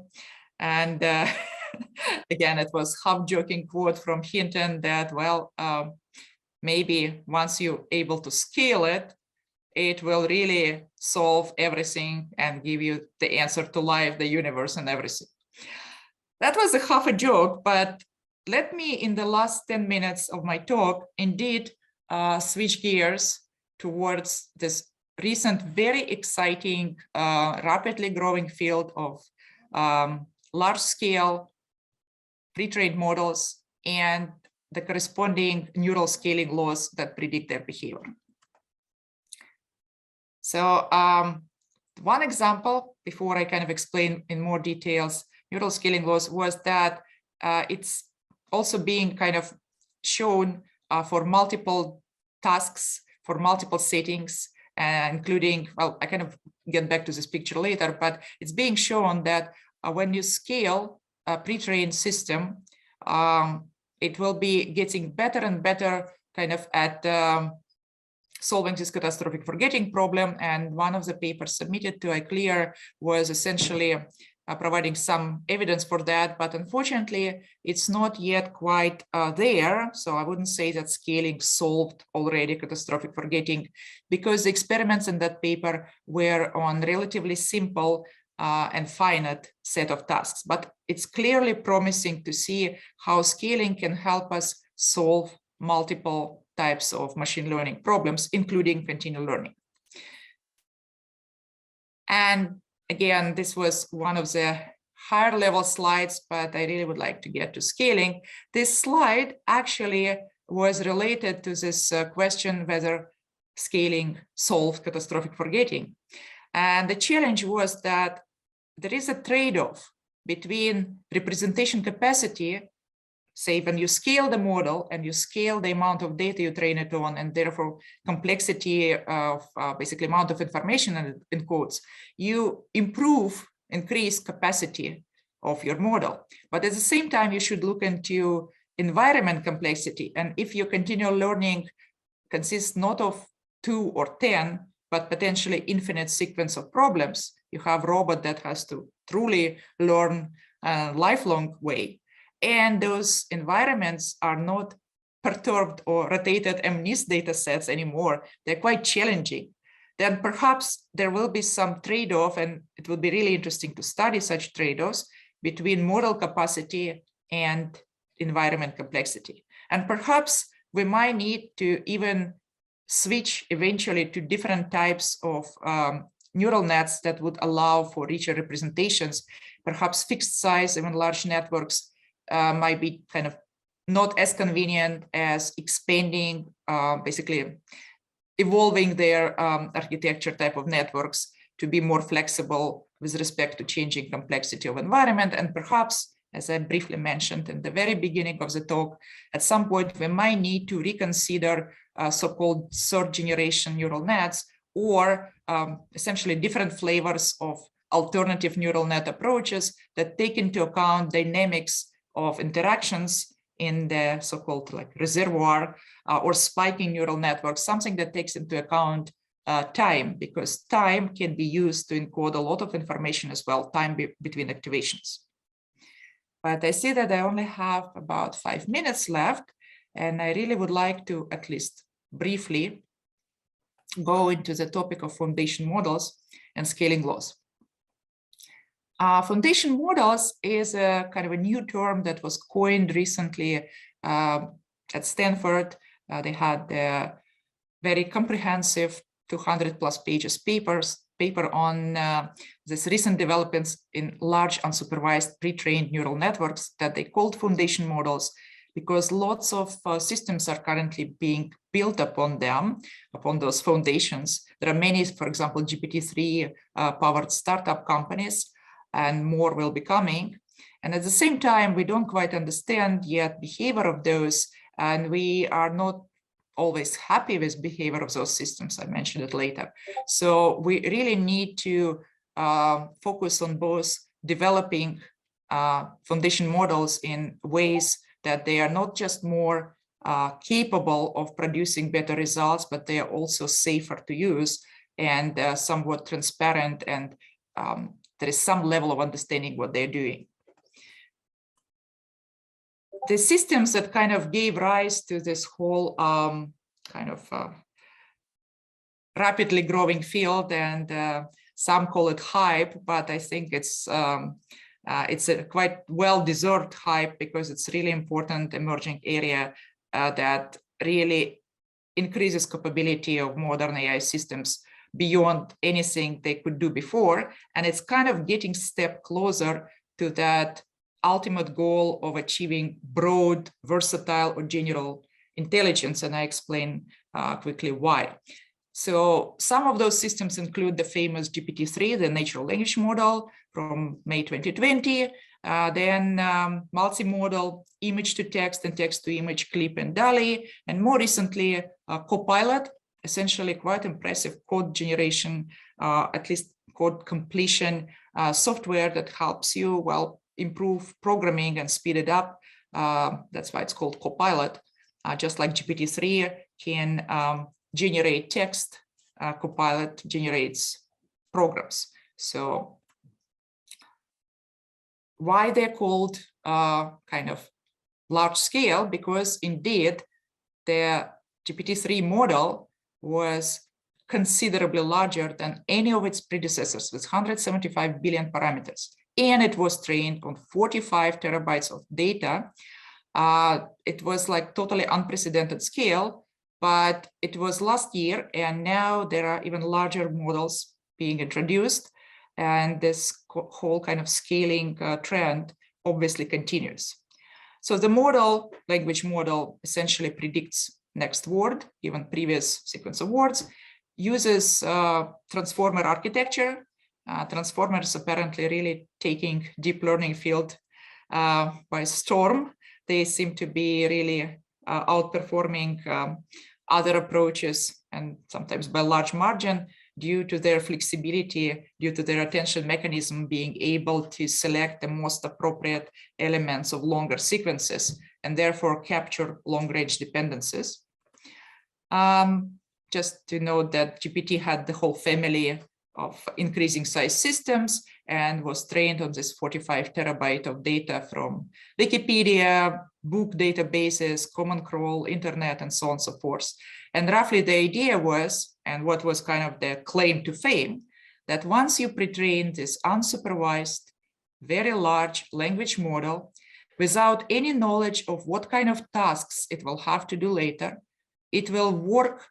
And again, it was half-joking quote from Hinton that, well, maybe once you're able to scale it, it will really solve everything and give you the answer to life, the universe, and everything. That was a half a joke, but let me, in the last 10 minutes of my talk, indeed switch gears towards this recent, very exciting, rapidly growing field of large-scale pre-trained models and the corresponding neural scaling laws that predict their behavior. So one example, before I kind of explain in more details neural scaling laws, was that it's also being kind of shown for multiple tasks, for multiple settings, including, well, I kind of get back to this picture later, but it's being shown that when you scale a pre-trained system, it will be getting better and better kind of at solving this catastrophic forgetting problem. And one of the papers submitted to ICLR was essentially providing some evidence for that, but unfortunately, it's not yet quite there. So I wouldn't say that scaling solved already catastrophic forgetting, because the experiments in that paper were on relatively simple and finite set of tasks. But it's clearly promising to see how scaling can help us solve multiple types of machine learning problems, including continual learning. And again, this was one of the higher level slides, but I really would like to get to scaling. This slide actually was related to this question whether scaling solved catastrophic forgetting. And the challenge was that there is a trade-off between representation capacity, say when you scale the model and you scale the amount of data you train it on, and therefore complexity of basically amount of information in quotes, you increase capacity of your model. But at the same time, you should look into environment complexity. And if your continual learning consists not of 2 or 10, but potentially infinite sequence of problems, you have a robot that has to truly learn a lifelong way. And those environments are not perturbed or rotated MNIST data sets anymore. They're quite challenging. then perhaps there will be some trade-off, and it will be really interesting to study such trade-offs between model capacity and environment complexity. And perhaps we might need to even switch eventually to different types of neural nets that would allow for richer representations. Perhaps fixed size, even large networks might be kind of not as convenient as expanding, basically evolving their architecture type of networks to be more flexible with respect to changing complexity of environment. And perhaps, as I briefly mentioned in the very beginning of the talk, at some point we might need to reconsider so-called third generation neural nets, or essentially different flavors of alternative neural net approaches that take into account dynamics of interactions in the so-called like reservoir or spiking neural networks, something that takes into account time, because time can be used to encode a lot of information as well, time between activations. But I see that I only have about 5 minutes left, and I really would like to at least briefly go into the topic of foundation models and scaling laws. Foundation models is a kind of a new term that was coined recently at Stanford. They had a very comprehensive 200+ pages paper on this recent developments in large unsupervised pre-trained neural networks that they called foundation models, because lots of systems are currently being built upon them, upon those foundations. There are many, for example, GPT-3 powered startup companies, and more will be coming. And at the same time, we don't quite understand yet behavior of those, and we are not always happy with behavior of those systems. I mentioned it later. So we really need to focus on both developing foundation models in ways that they are not just more capable of producing better results, but they are also safer to use and somewhat transparent, and there is some level of understanding what they're doing. The systems that kind of gave rise to this whole rapidly growing field, and some call it hype, but I think it's a quite well-deserved hype, because it's really important emerging area that really increases capability of modern AI systems beyond anything they could do before. And it's kind of getting a step closer to that ultimate goal of achieving broad, versatile, or general intelligence. And I explain quickly why. So some of those systems include the famous GPT-3, the natural language model from May 2020, then multimodal image to text and text to image, Clip and DALL-E, and more recently, Copilot, essentially quite impressive code generation, at least code completion software that helps you, well, improve programming and speed it up. That's why it's called Copilot. Just like GPT-3 can generate text, Copilot generates programs. So why they're called kind of large scale? Because indeed the GPT-3 model was considerably larger than any of its predecessors, with 175 billion parameters. And it was trained on 45 terabytes of data. It was like totally unprecedented scale, but it was last year, and now there are even larger models being introduced, and this whole kind of scaling trend obviously continues. So the model, language model, essentially predicts next word, given previous sequence of words, uses transformer architecture. Transformers apparently really taking deep learning field by storm. They seem to be really outperforming other approaches, and sometimes by large margin, due to their flexibility, due to their attention mechanism being able to select the most appropriate elements of longer sequences, and therefore capture long-range dependencies. Just to note that GPT had the whole family of increasing size systems, and was trained on this 45 terabyte of data from Wikipedia, book databases, common crawl, internet, and so on and so forth. And roughly the idea was, and what was kind of the claim to fame, that once you pre-train this unsupervised, very large language model without any knowledge of what kind of tasks it will have to do later, it will work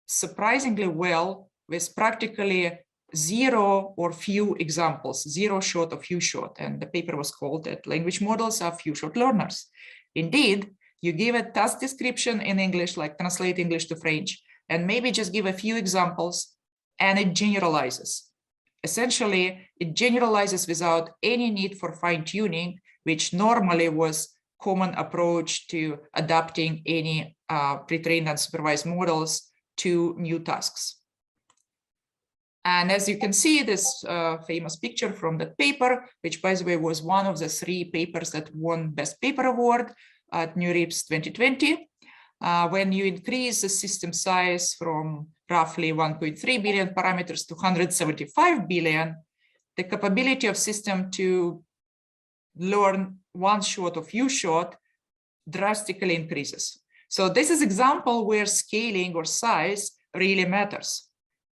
surprisingly well with practically zero or few examples, zero shot or few shot. And the paper was called that language models are few shot learners. Indeed, you give a task description in English, like translate English to French, and maybe just give a few examples, and it generalizes. Essentially, it generalizes without any need for fine-tuning, which normally was common approach to adapting any pre-trained and supervised models to new tasks. And as you can see, this famous picture from that paper, which by the way was one of the 3 papers that won Best Paper Award at NeurIPS 2020. When you increase the system size from roughly 1.3 billion parameters to 175 billion, the capability of system to learn one shot or few shot drastically increases. So this is example where scaling or size really matters.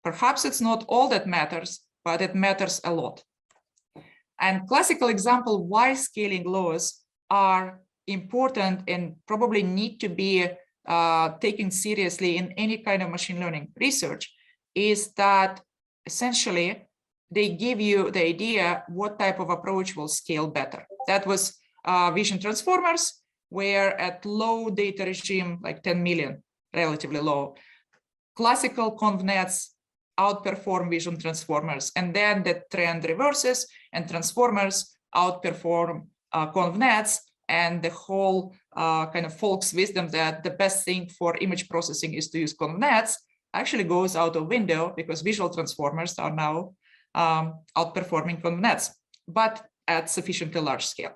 Perhaps it's not all that matters, but it matters a lot. And classical example why scaling laws are important and probably need to be taken seriously in any kind of machine learning research is that essentially they give you the idea what type of approach will scale better. That was vision transformers, where at low data regime, like 10 million, relatively low, classical convnets outperform vision transformers, and then the trend reverses and transformers outperform convnets, and the whole kind of folks' wisdom that the best thing for image processing is to use convnets actually goes out of window because visual transformers are now outperforming convnets, but at sufficiently large scale.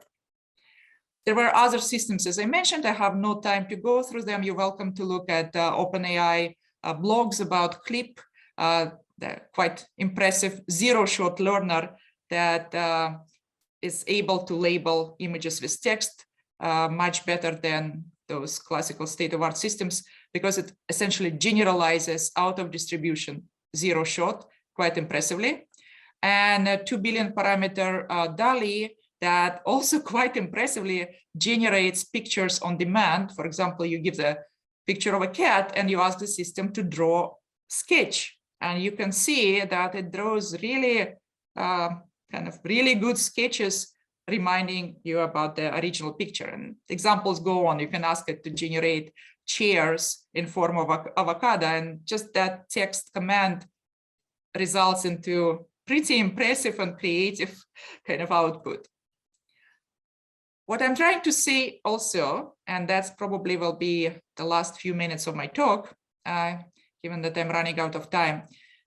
There were other systems, as I mentioned. I have no time to go through them. You're welcome to look at OpenAI blogs about Clip, the quite impressive zero-shot learner that is able to label images with text much better than those classical state-of-art systems, because it essentially generalizes out of distribution zero-shot quite impressively. And a 2 billion parameter DALL-E that also quite impressively generates pictures on demand. For example, you give the picture of a cat and you ask the system to draw sketch. And you can see that it draws really kind of really good sketches reminding you about the original picture. And examples go on. You can ask it to generate chairs in form of avocado, and just that text command results into pretty impressive and creative kind of output. What I'm trying to say also, and that's probably will be the last few minutes of my talk, given that I'm running out of time,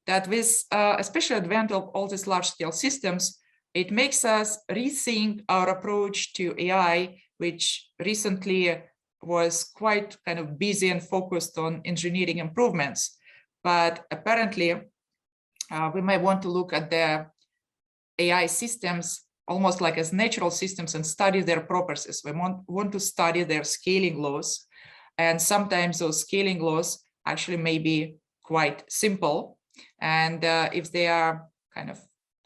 that with especially advent of all these large-scale systems, it makes us rethink our approach to AI, which recently was quite kind of busy and focused on engineering improvements. But apparently, we might want to look at the AI systems almost like as natural systems and study their properties. We want to study their scaling laws. And sometimes those scaling laws actually may be quite simple. And if they are kind of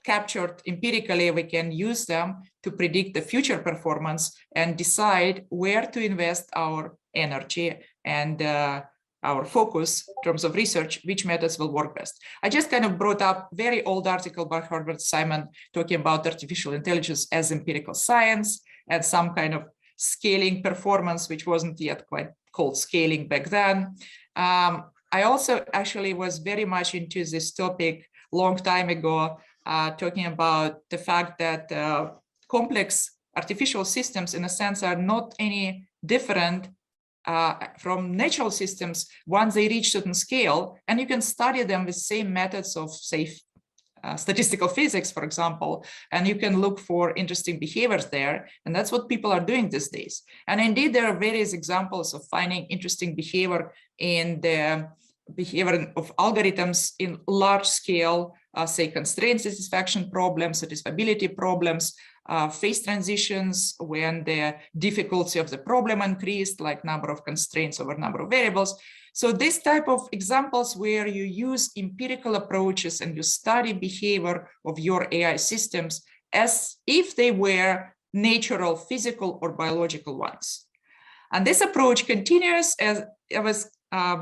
captured empirically, we can use them to predict the future performance and decide where to invest our energy and our focus in terms of research, which methods will work best. I just kind of brought up a very old article by Herbert Simon talking about artificial intelligence as empirical science and some kind of scaling performance, which wasn't yet quite called scaling back then. I also actually was very much into this topic long time ago, talking about the fact that complex artificial systems, in a sense, are not any different from natural systems once they reach certain scale, and you can study them with same methods of, say, statistical physics, for example, and you can look for interesting behaviors there, and that's what people are doing these days. And indeed, there are various examples of finding interesting behavior in the behavior of algorithms in large scale say, constraint satisfaction problems, satisfiability problems, phase transitions when the difficulty of the problem increased, like number of constraints over number of variables. So this type of examples where you use empirical approaches and you study behavior of your AI systems as if they were natural, physical, or biological ones. And this approach continues, as I was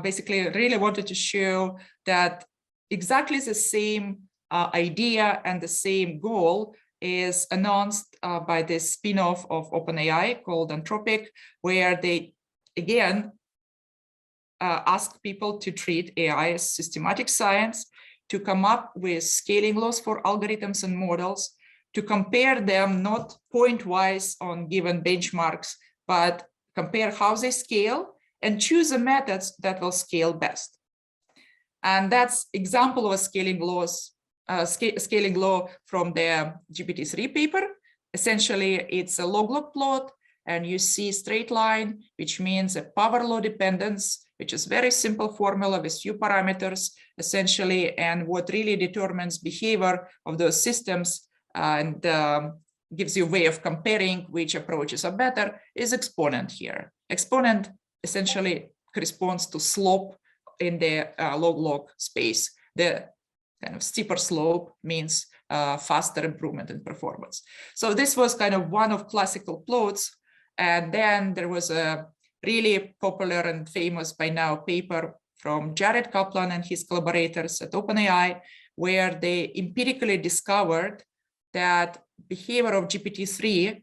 basically really wanted to show that exactly the same idea and the same goal is announced by this spin-off of OpenAI called Anthropic, where they, again, ask people to treat AI as systematic science, to come up with scaling laws for algorithms and models, to compare them not point-wise on given benchmarks, but compare how they scale and choose the methods that will scale best. And that's example of a scaling law from the GPT-3 paper. Essentially, it's a log-log plot, and you see straight line, which means a power law dependence, which is very simple formula with few parameters, essentially, and what really determines behavior of those systems and gives you a way of comparing which approaches are better is exponent here. Exponent essentially corresponds to slope in the log-log space. The kind of steeper slope means faster improvement in performance. So this was kind of one of classical plots. And then there was a really popular and famous by now paper from Jared Kaplan and his collaborators at OpenAI, where they empirically discovered that behavior of GPT-3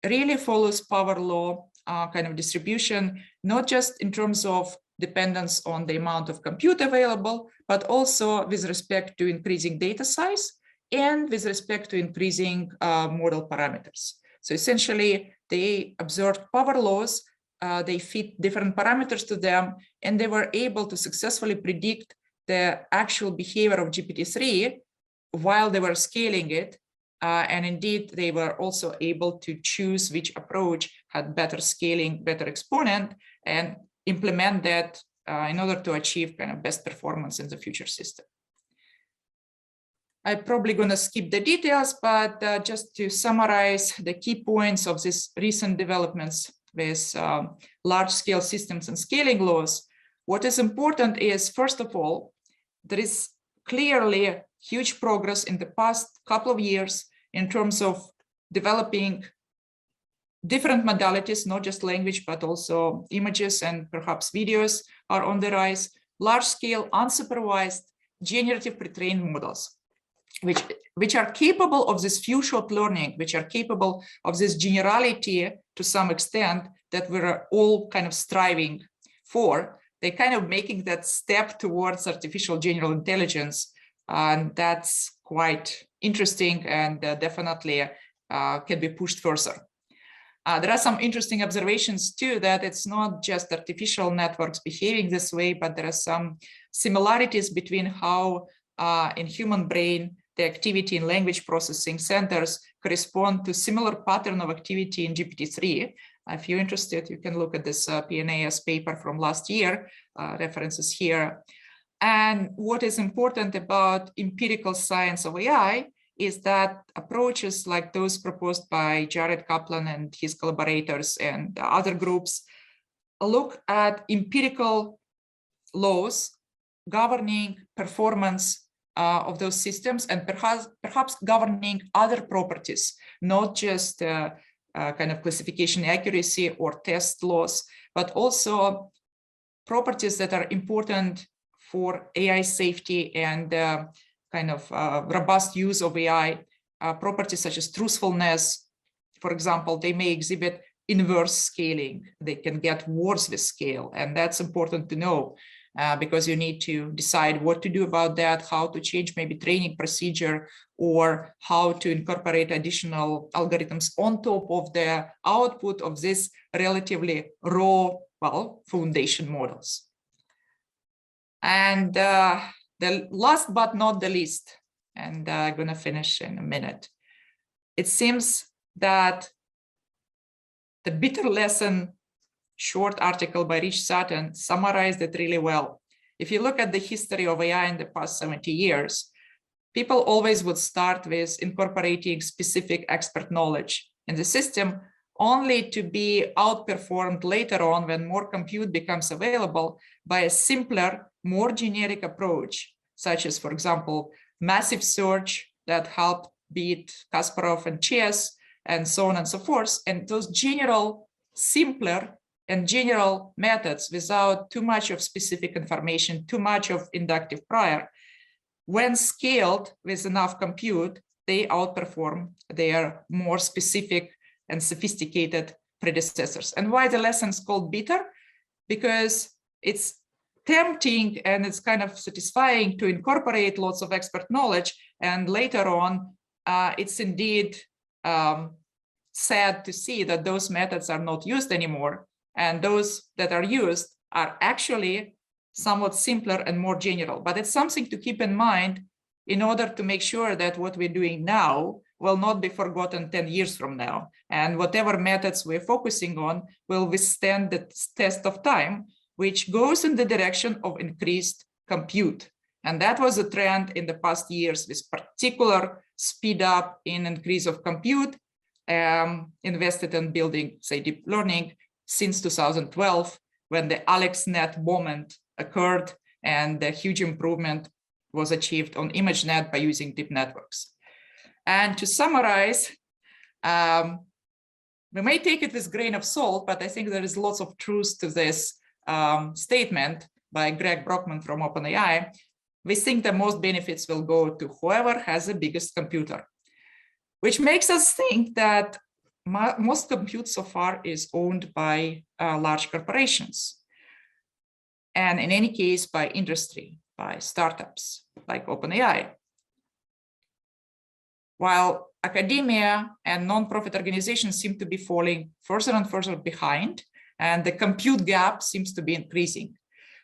really follows power law kind of distribution, not just in terms of dependence on the amount of compute available, but also with respect to increasing data size and with respect to increasing model parameters. So essentially, they observed power laws, they fit different parameters to them, and they were able to successfully predict the actual behavior of GPT-3 while they were scaling it. And indeed, they were also able to choose which approach had better scaling, better exponent, and implement that in order to achieve kind of best performance in the future system. I'm probably going to skip the details, but just to summarize the key points of these recent developments with large-scale systems and scaling laws, what is important is, first of all, there is clearly huge progress in the past couple of years in terms of developing different modalities, not just language, but also images and perhaps videos are on the rise, large-scale, unsupervised, generative pre-trained models, which are capable of this few-shot learning, which are capable of this generality to some extent that we're all kind of striving for. They're kind of making that step towards artificial general intelligence, and that's quite interesting and definitely can be pushed further. There are some interesting observations too, that it's not just artificial networks behaving this way, but there are some similarities between how in human brain the activity in language processing centers correspond to similar pattern of activity in GPT-3. If you're interested, you can look at this PNAS paper from last year, references here. And what is important about empirical science of AI is that approaches like those proposed by Jared Kaplan and his collaborators and other groups look at empirical laws governing performance of those systems and perhaps governing other properties, not just kind of classification accuracy or test laws, but also properties that are important for AI safety and kind of robust use of AI, properties such as truthfulness. For example, they may exhibit inverse scaling. They can get worse with scale, and that's important to know because you need to decide what to do about that, how to change maybe training procedure, or how to incorporate additional algorithms on top of the output of this relatively raw, well, foundation models. And the last but not the least, and I'm going to finish in a minute, it seems that the bitter lesson short article by Rish summarized it really well. If you look at the history of AI in the past 70 years, people always would start with incorporating specific expert knowledge in the system, only to be outperformed later on when more compute becomes available by a simpler, more generic approach, such as, for example, massive search that helped beat Kasparov and chess, and so on and so forth. And those general, simpler and general methods without too much of specific information, too much of inductive prior, when scaled with enough compute, they outperform their more specific and sophisticated predecessors. And why the lesson's called bitter? Because it's tempting and it's kind of satisfying to incorporate lots of expert knowledge, and later on, it's indeed sad to see that those methods are not used anymore, and those that are used are actually somewhat simpler and more general. But it's something to keep in mind in order to make sure that what we're doing now will not be forgotten 10 years from now, and whatever methods we're focusing on will withstand the test of time, which goes in the direction of increased compute. And that was a trend in the past years, with particular speed up in increase of compute invested in building, say, deep learning since 2012, when the AlexNet moment occurred and the huge improvement was achieved on ImageNet by using deep networks. And to summarize, we may take it with a grain of salt, but I think there is lots of truth to this statement by Greg Brockman from OpenAI. We think that most benefits will go to whoever has the biggest computer, which makes us think that most compute so far is owned by large corporations. And in any case, by industry, by startups like OpenAI. While academia and non-profit organizations seem to be falling further and further behind, and the compute gap seems to be increasing.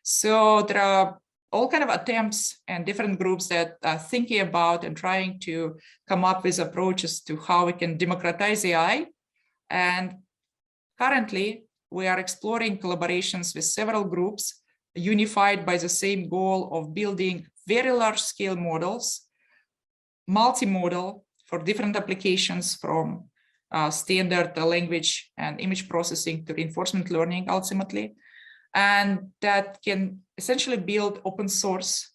So there are all kinds of attempts and different groups that are thinking about and trying to come up with approaches to how we can democratize AI. And currently, we are exploring collaborations with several groups unified by the same goal of building very large-scale models, multimodal for different applications, from standard language and image processing to reinforcement learning ultimately, and that can essentially build open source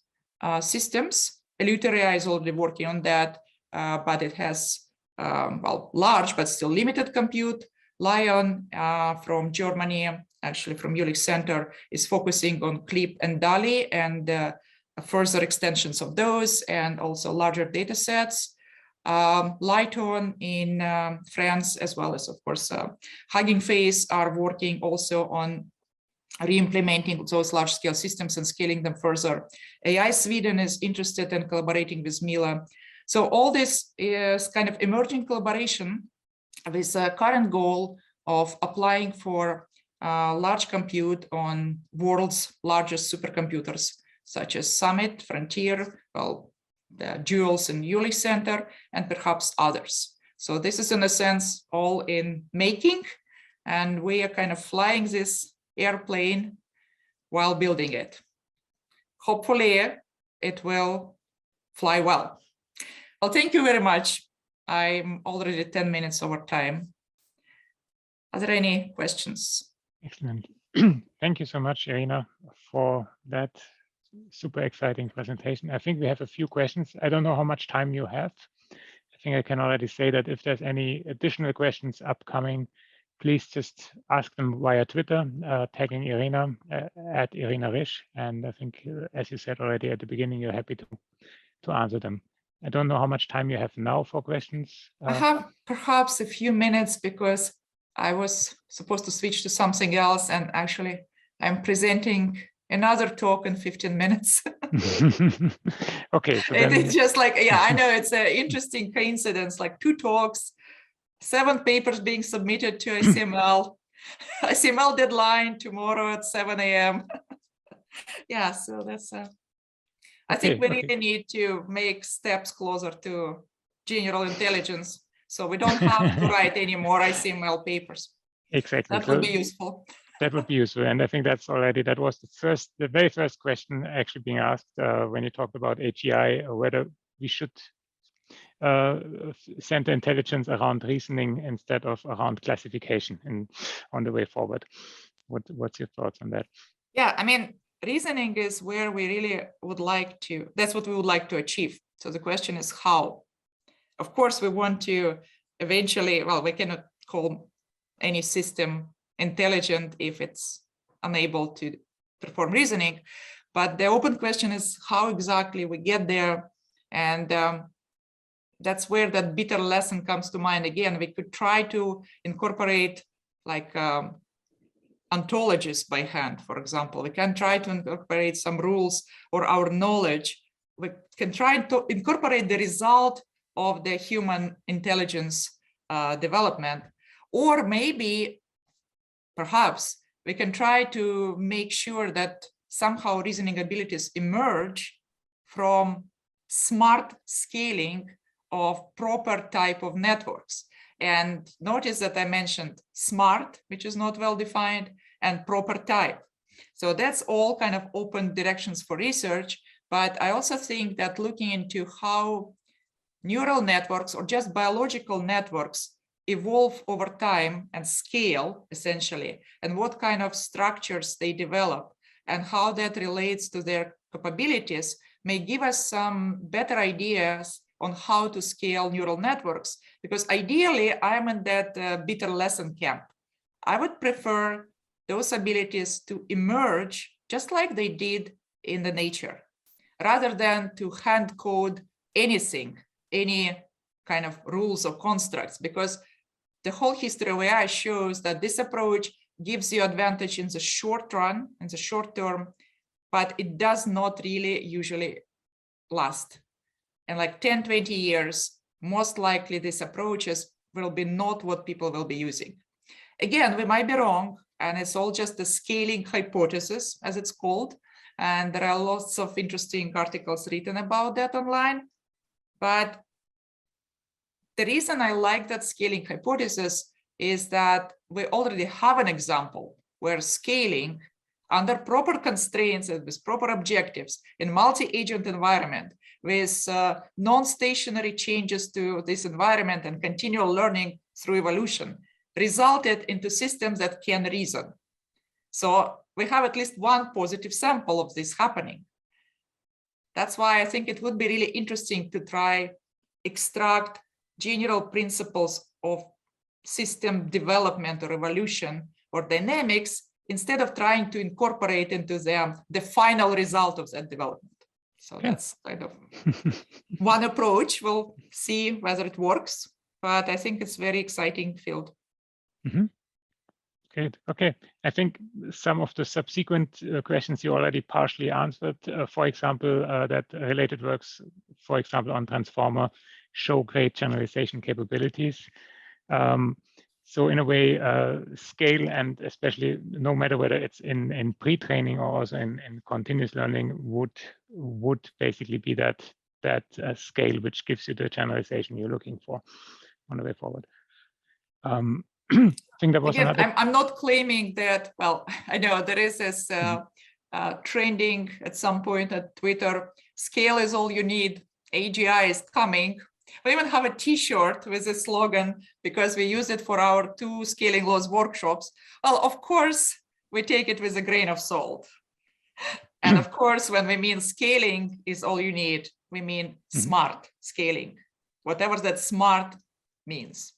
systems. Eleuteria is already working on that, but it has large but still limited compute. Lion from Germany, actually from Jülich Center, is focusing on Clip and DALI and further extensions of those, and also larger data sets. Lighton in France, as well as, of course, Hugging Face, are working also on re-implementing those large-scale systems and scaling them further. AI Sweden is interested in collaborating with Mila. So all this is kind of emerging collaboration with a current goal of applying for large compute on world's largest supercomputers, such as Summit, Frontier, the Jewels in Jülich Center, and perhaps others. So this is, in a sense, all in making, and we are kind of flying this airplane while building it. Hopefully, it will fly well. Well, thank you very much. I'm already 10 minutes over time. Are there any questions?
Excellent. Thank you so much, Irina, for that super exciting presentation. I think we have a few questions. I don't know how much time you have. I think I can already say that if there's any additional questions upcoming, please just ask them via Twitter, tagging Irina at Irina Rish. And I think, as you said already at the beginning, you're happy to answer them. I don't know how much time you have now for questions.
I have perhaps a few minutes because I was supposed to switch to something else, and actually I'm presenting another talk in 15 minutes.
Okay. So then...
It's just like, yeah, I know it's an interesting coincidence, like 2 talks, 7 papers being submitted to ICML, ICML deadline tomorrow at 7 a.m. Yeah, so that's, I think we really need to make steps closer to general intelligence, so we don't have to write any more ICML papers.
Exactly.
That would be useful.
That would be useful. And I think that was the very first question actually being asked when you talked about AGI, whether we should center intelligence around reasoning instead of around classification and on the way forward. What's your thoughts on that?
Yeah, I mean, reasoning is where we really would like to, that's what we would like to achieve. So the question is how? Of course, we want to eventually, well, we cannot call any system intelligent if it's unable to perform reasoning, but the open question is how exactly we get there. And that's where that bitter lesson comes to mind again. We could try to incorporate like ontologies by hand, for example. We can try to incorporate some rules or our knowledge. We can try to incorporate the result of the human intelligence development, or maybe perhaps we can try to make sure that somehow reasoning abilities emerge from smart scaling of proper type of networks. And notice that I mentioned smart, which is not well defined, and proper type. So that's all kind of open directions for research. But I also think that looking into how neural networks or just biological networks evolve over time and scale essentially, and what kind of structures they develop and how that relates to their capabilities may give us some better ideas on how to scale neural networks. Because ideally, I'm in that bitter lesson camp. I would prefer those abilities to emerge just like they did in the nature, rather than to hand code anything, any kind of rules or constructs, because the whole history of AI shows that this approach gives you advantage in the short run, in the short term, but it does not really usually last. And like 10, 20 years, most likely these approaches will be not what people will be using. Again, we might be wrong, and it's all just the scaling hypothesis, as it's called. And there are lots of interesting articles written about that online. But the reason I like that scaling hypothesis is that we already have an example where scaling under proper constraints and with proper objectives in multi-agent environment with non-stationary changes to this environment and continual learning through evolution resulted into systems that can reason. So we have at least one positive sample of this happening. That's why I think it would be really interesting to try extract general principles of system development or evolution or dynamics instead of trying to incorporate into them the final result of that development. So that's kind of one approach. We'll see whether it works, but I think it's a very exciting field.
Mm-hmm. Great. Okay. I think some of the subsequent questions you already partially answered. For example, that related works, for example, on transformer, show great generalization capabilities. So in a way, scale, and especially no matter whether it's in pre-training or also in continuous learning, would basically be that scale which gives you the generalization you're looking for on the way forward. I think that was another.
I'm not claiming that. Well, I know there is this trending at some point at Twitter. Scale is all you need. AGI is coming. We even have a T-shirt with a slogan because we use it for our 2 scaling laws workshops. Well, of course, we take it with a grain of salt. And of course, when we mean scaling is all you need, we mean smart scaling, whatever that smart means.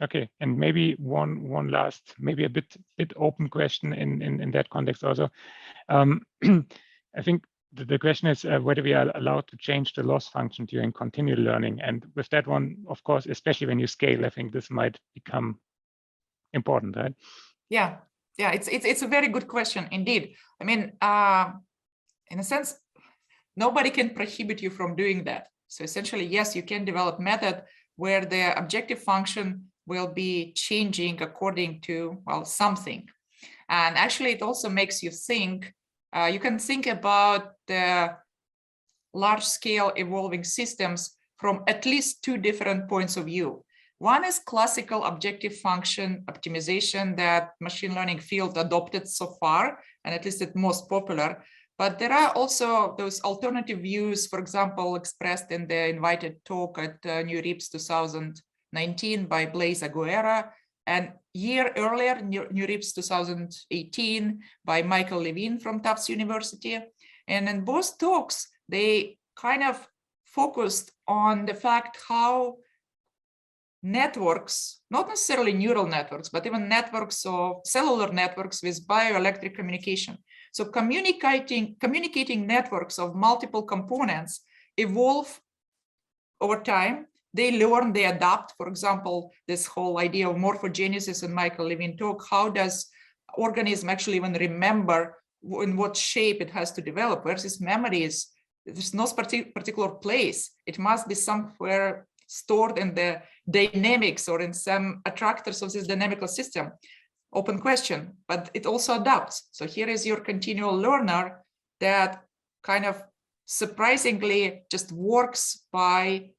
Okay, and maybe one last, maybe a bit open question in that context also. I think the question is whether we are allowed to change the loss function during continual learning. And with that one, of course, especially when you scale, I think this might become important, right?
Yeah, it's a very good question indeed. I mean, in a sense, nobody can prohibit you from doing that. So essentially, yes, you can develop method where the objective function will be changing according to, well, something. And actually, it also makes you think. You can think about the large-scale evolving systems from at least 2 different points of view. One is classical objective function optimization that machine learning field adopted so far, and at least it's most popular. But there are also those alternative views, for example, expressed in the invited talk at NeurIPS 2019 by Blaise Aguera, and year earlier, NeurIPS 2018 by Michael Levine from Tufts University. And in both talks, they kind of focused on the fact how networks, not necessarily neural networks, but even networks or cellular networks with bioelectric communication. So communicating networks of multiple components evolve over time. They learn, they adapt. For example, this whole idea of morphogenesis in Michael Levine talk, how does organism actually even remember in what shape it has to develop versus memories? There's no particular place. It must be somewhere stored in the dynamics or in some attractors of this dynamical system. Open question, but it also adapts. So here is your continual learner that kind of surprisingly just works by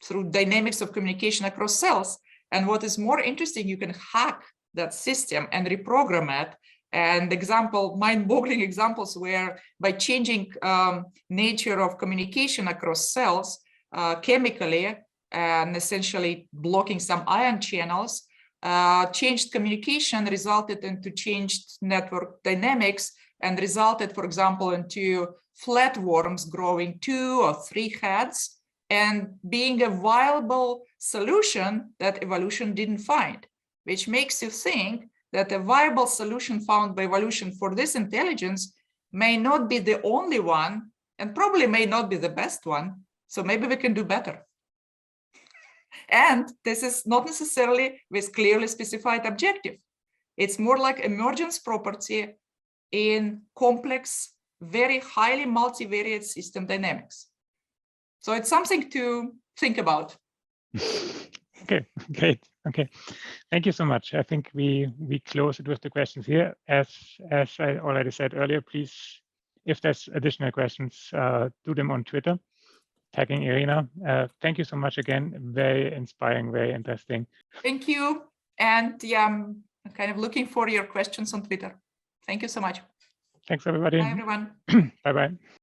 through dynamics of communication across cells. And what is more interesting, you can hack that system and reprogram it. And mind-boggling examples where by changing nature of communication across cells chemically and essentially blocking some ion channels, changed communication resulted into changed network dynamics and resulted, for example, into flatworms growing 2 or 3 heads and being a viable solution that evolution didn't find, which makes you think that a viable solution found by evolution for this intelligence may not be the only one and probably may not be the best one. So maybe we can do better. And this is not necessarily with clearly specified objective. It's more like emergence property in complex, very highly multivariate system dynamics. So it's something to think about.
Okay, great. Okay, thank you so much. I think we close it with the questions here. As I already said earlier, please, if there's additional questions, do them on Twitter, tagging Irina. Thank you so much again. Very inspiring, very interesting.
Thank you. And yeah, I'm kind of looking for your questions on Twitter. Thank you so much.
Thanks, everybody.
Bye, everyone.
Bye-bye.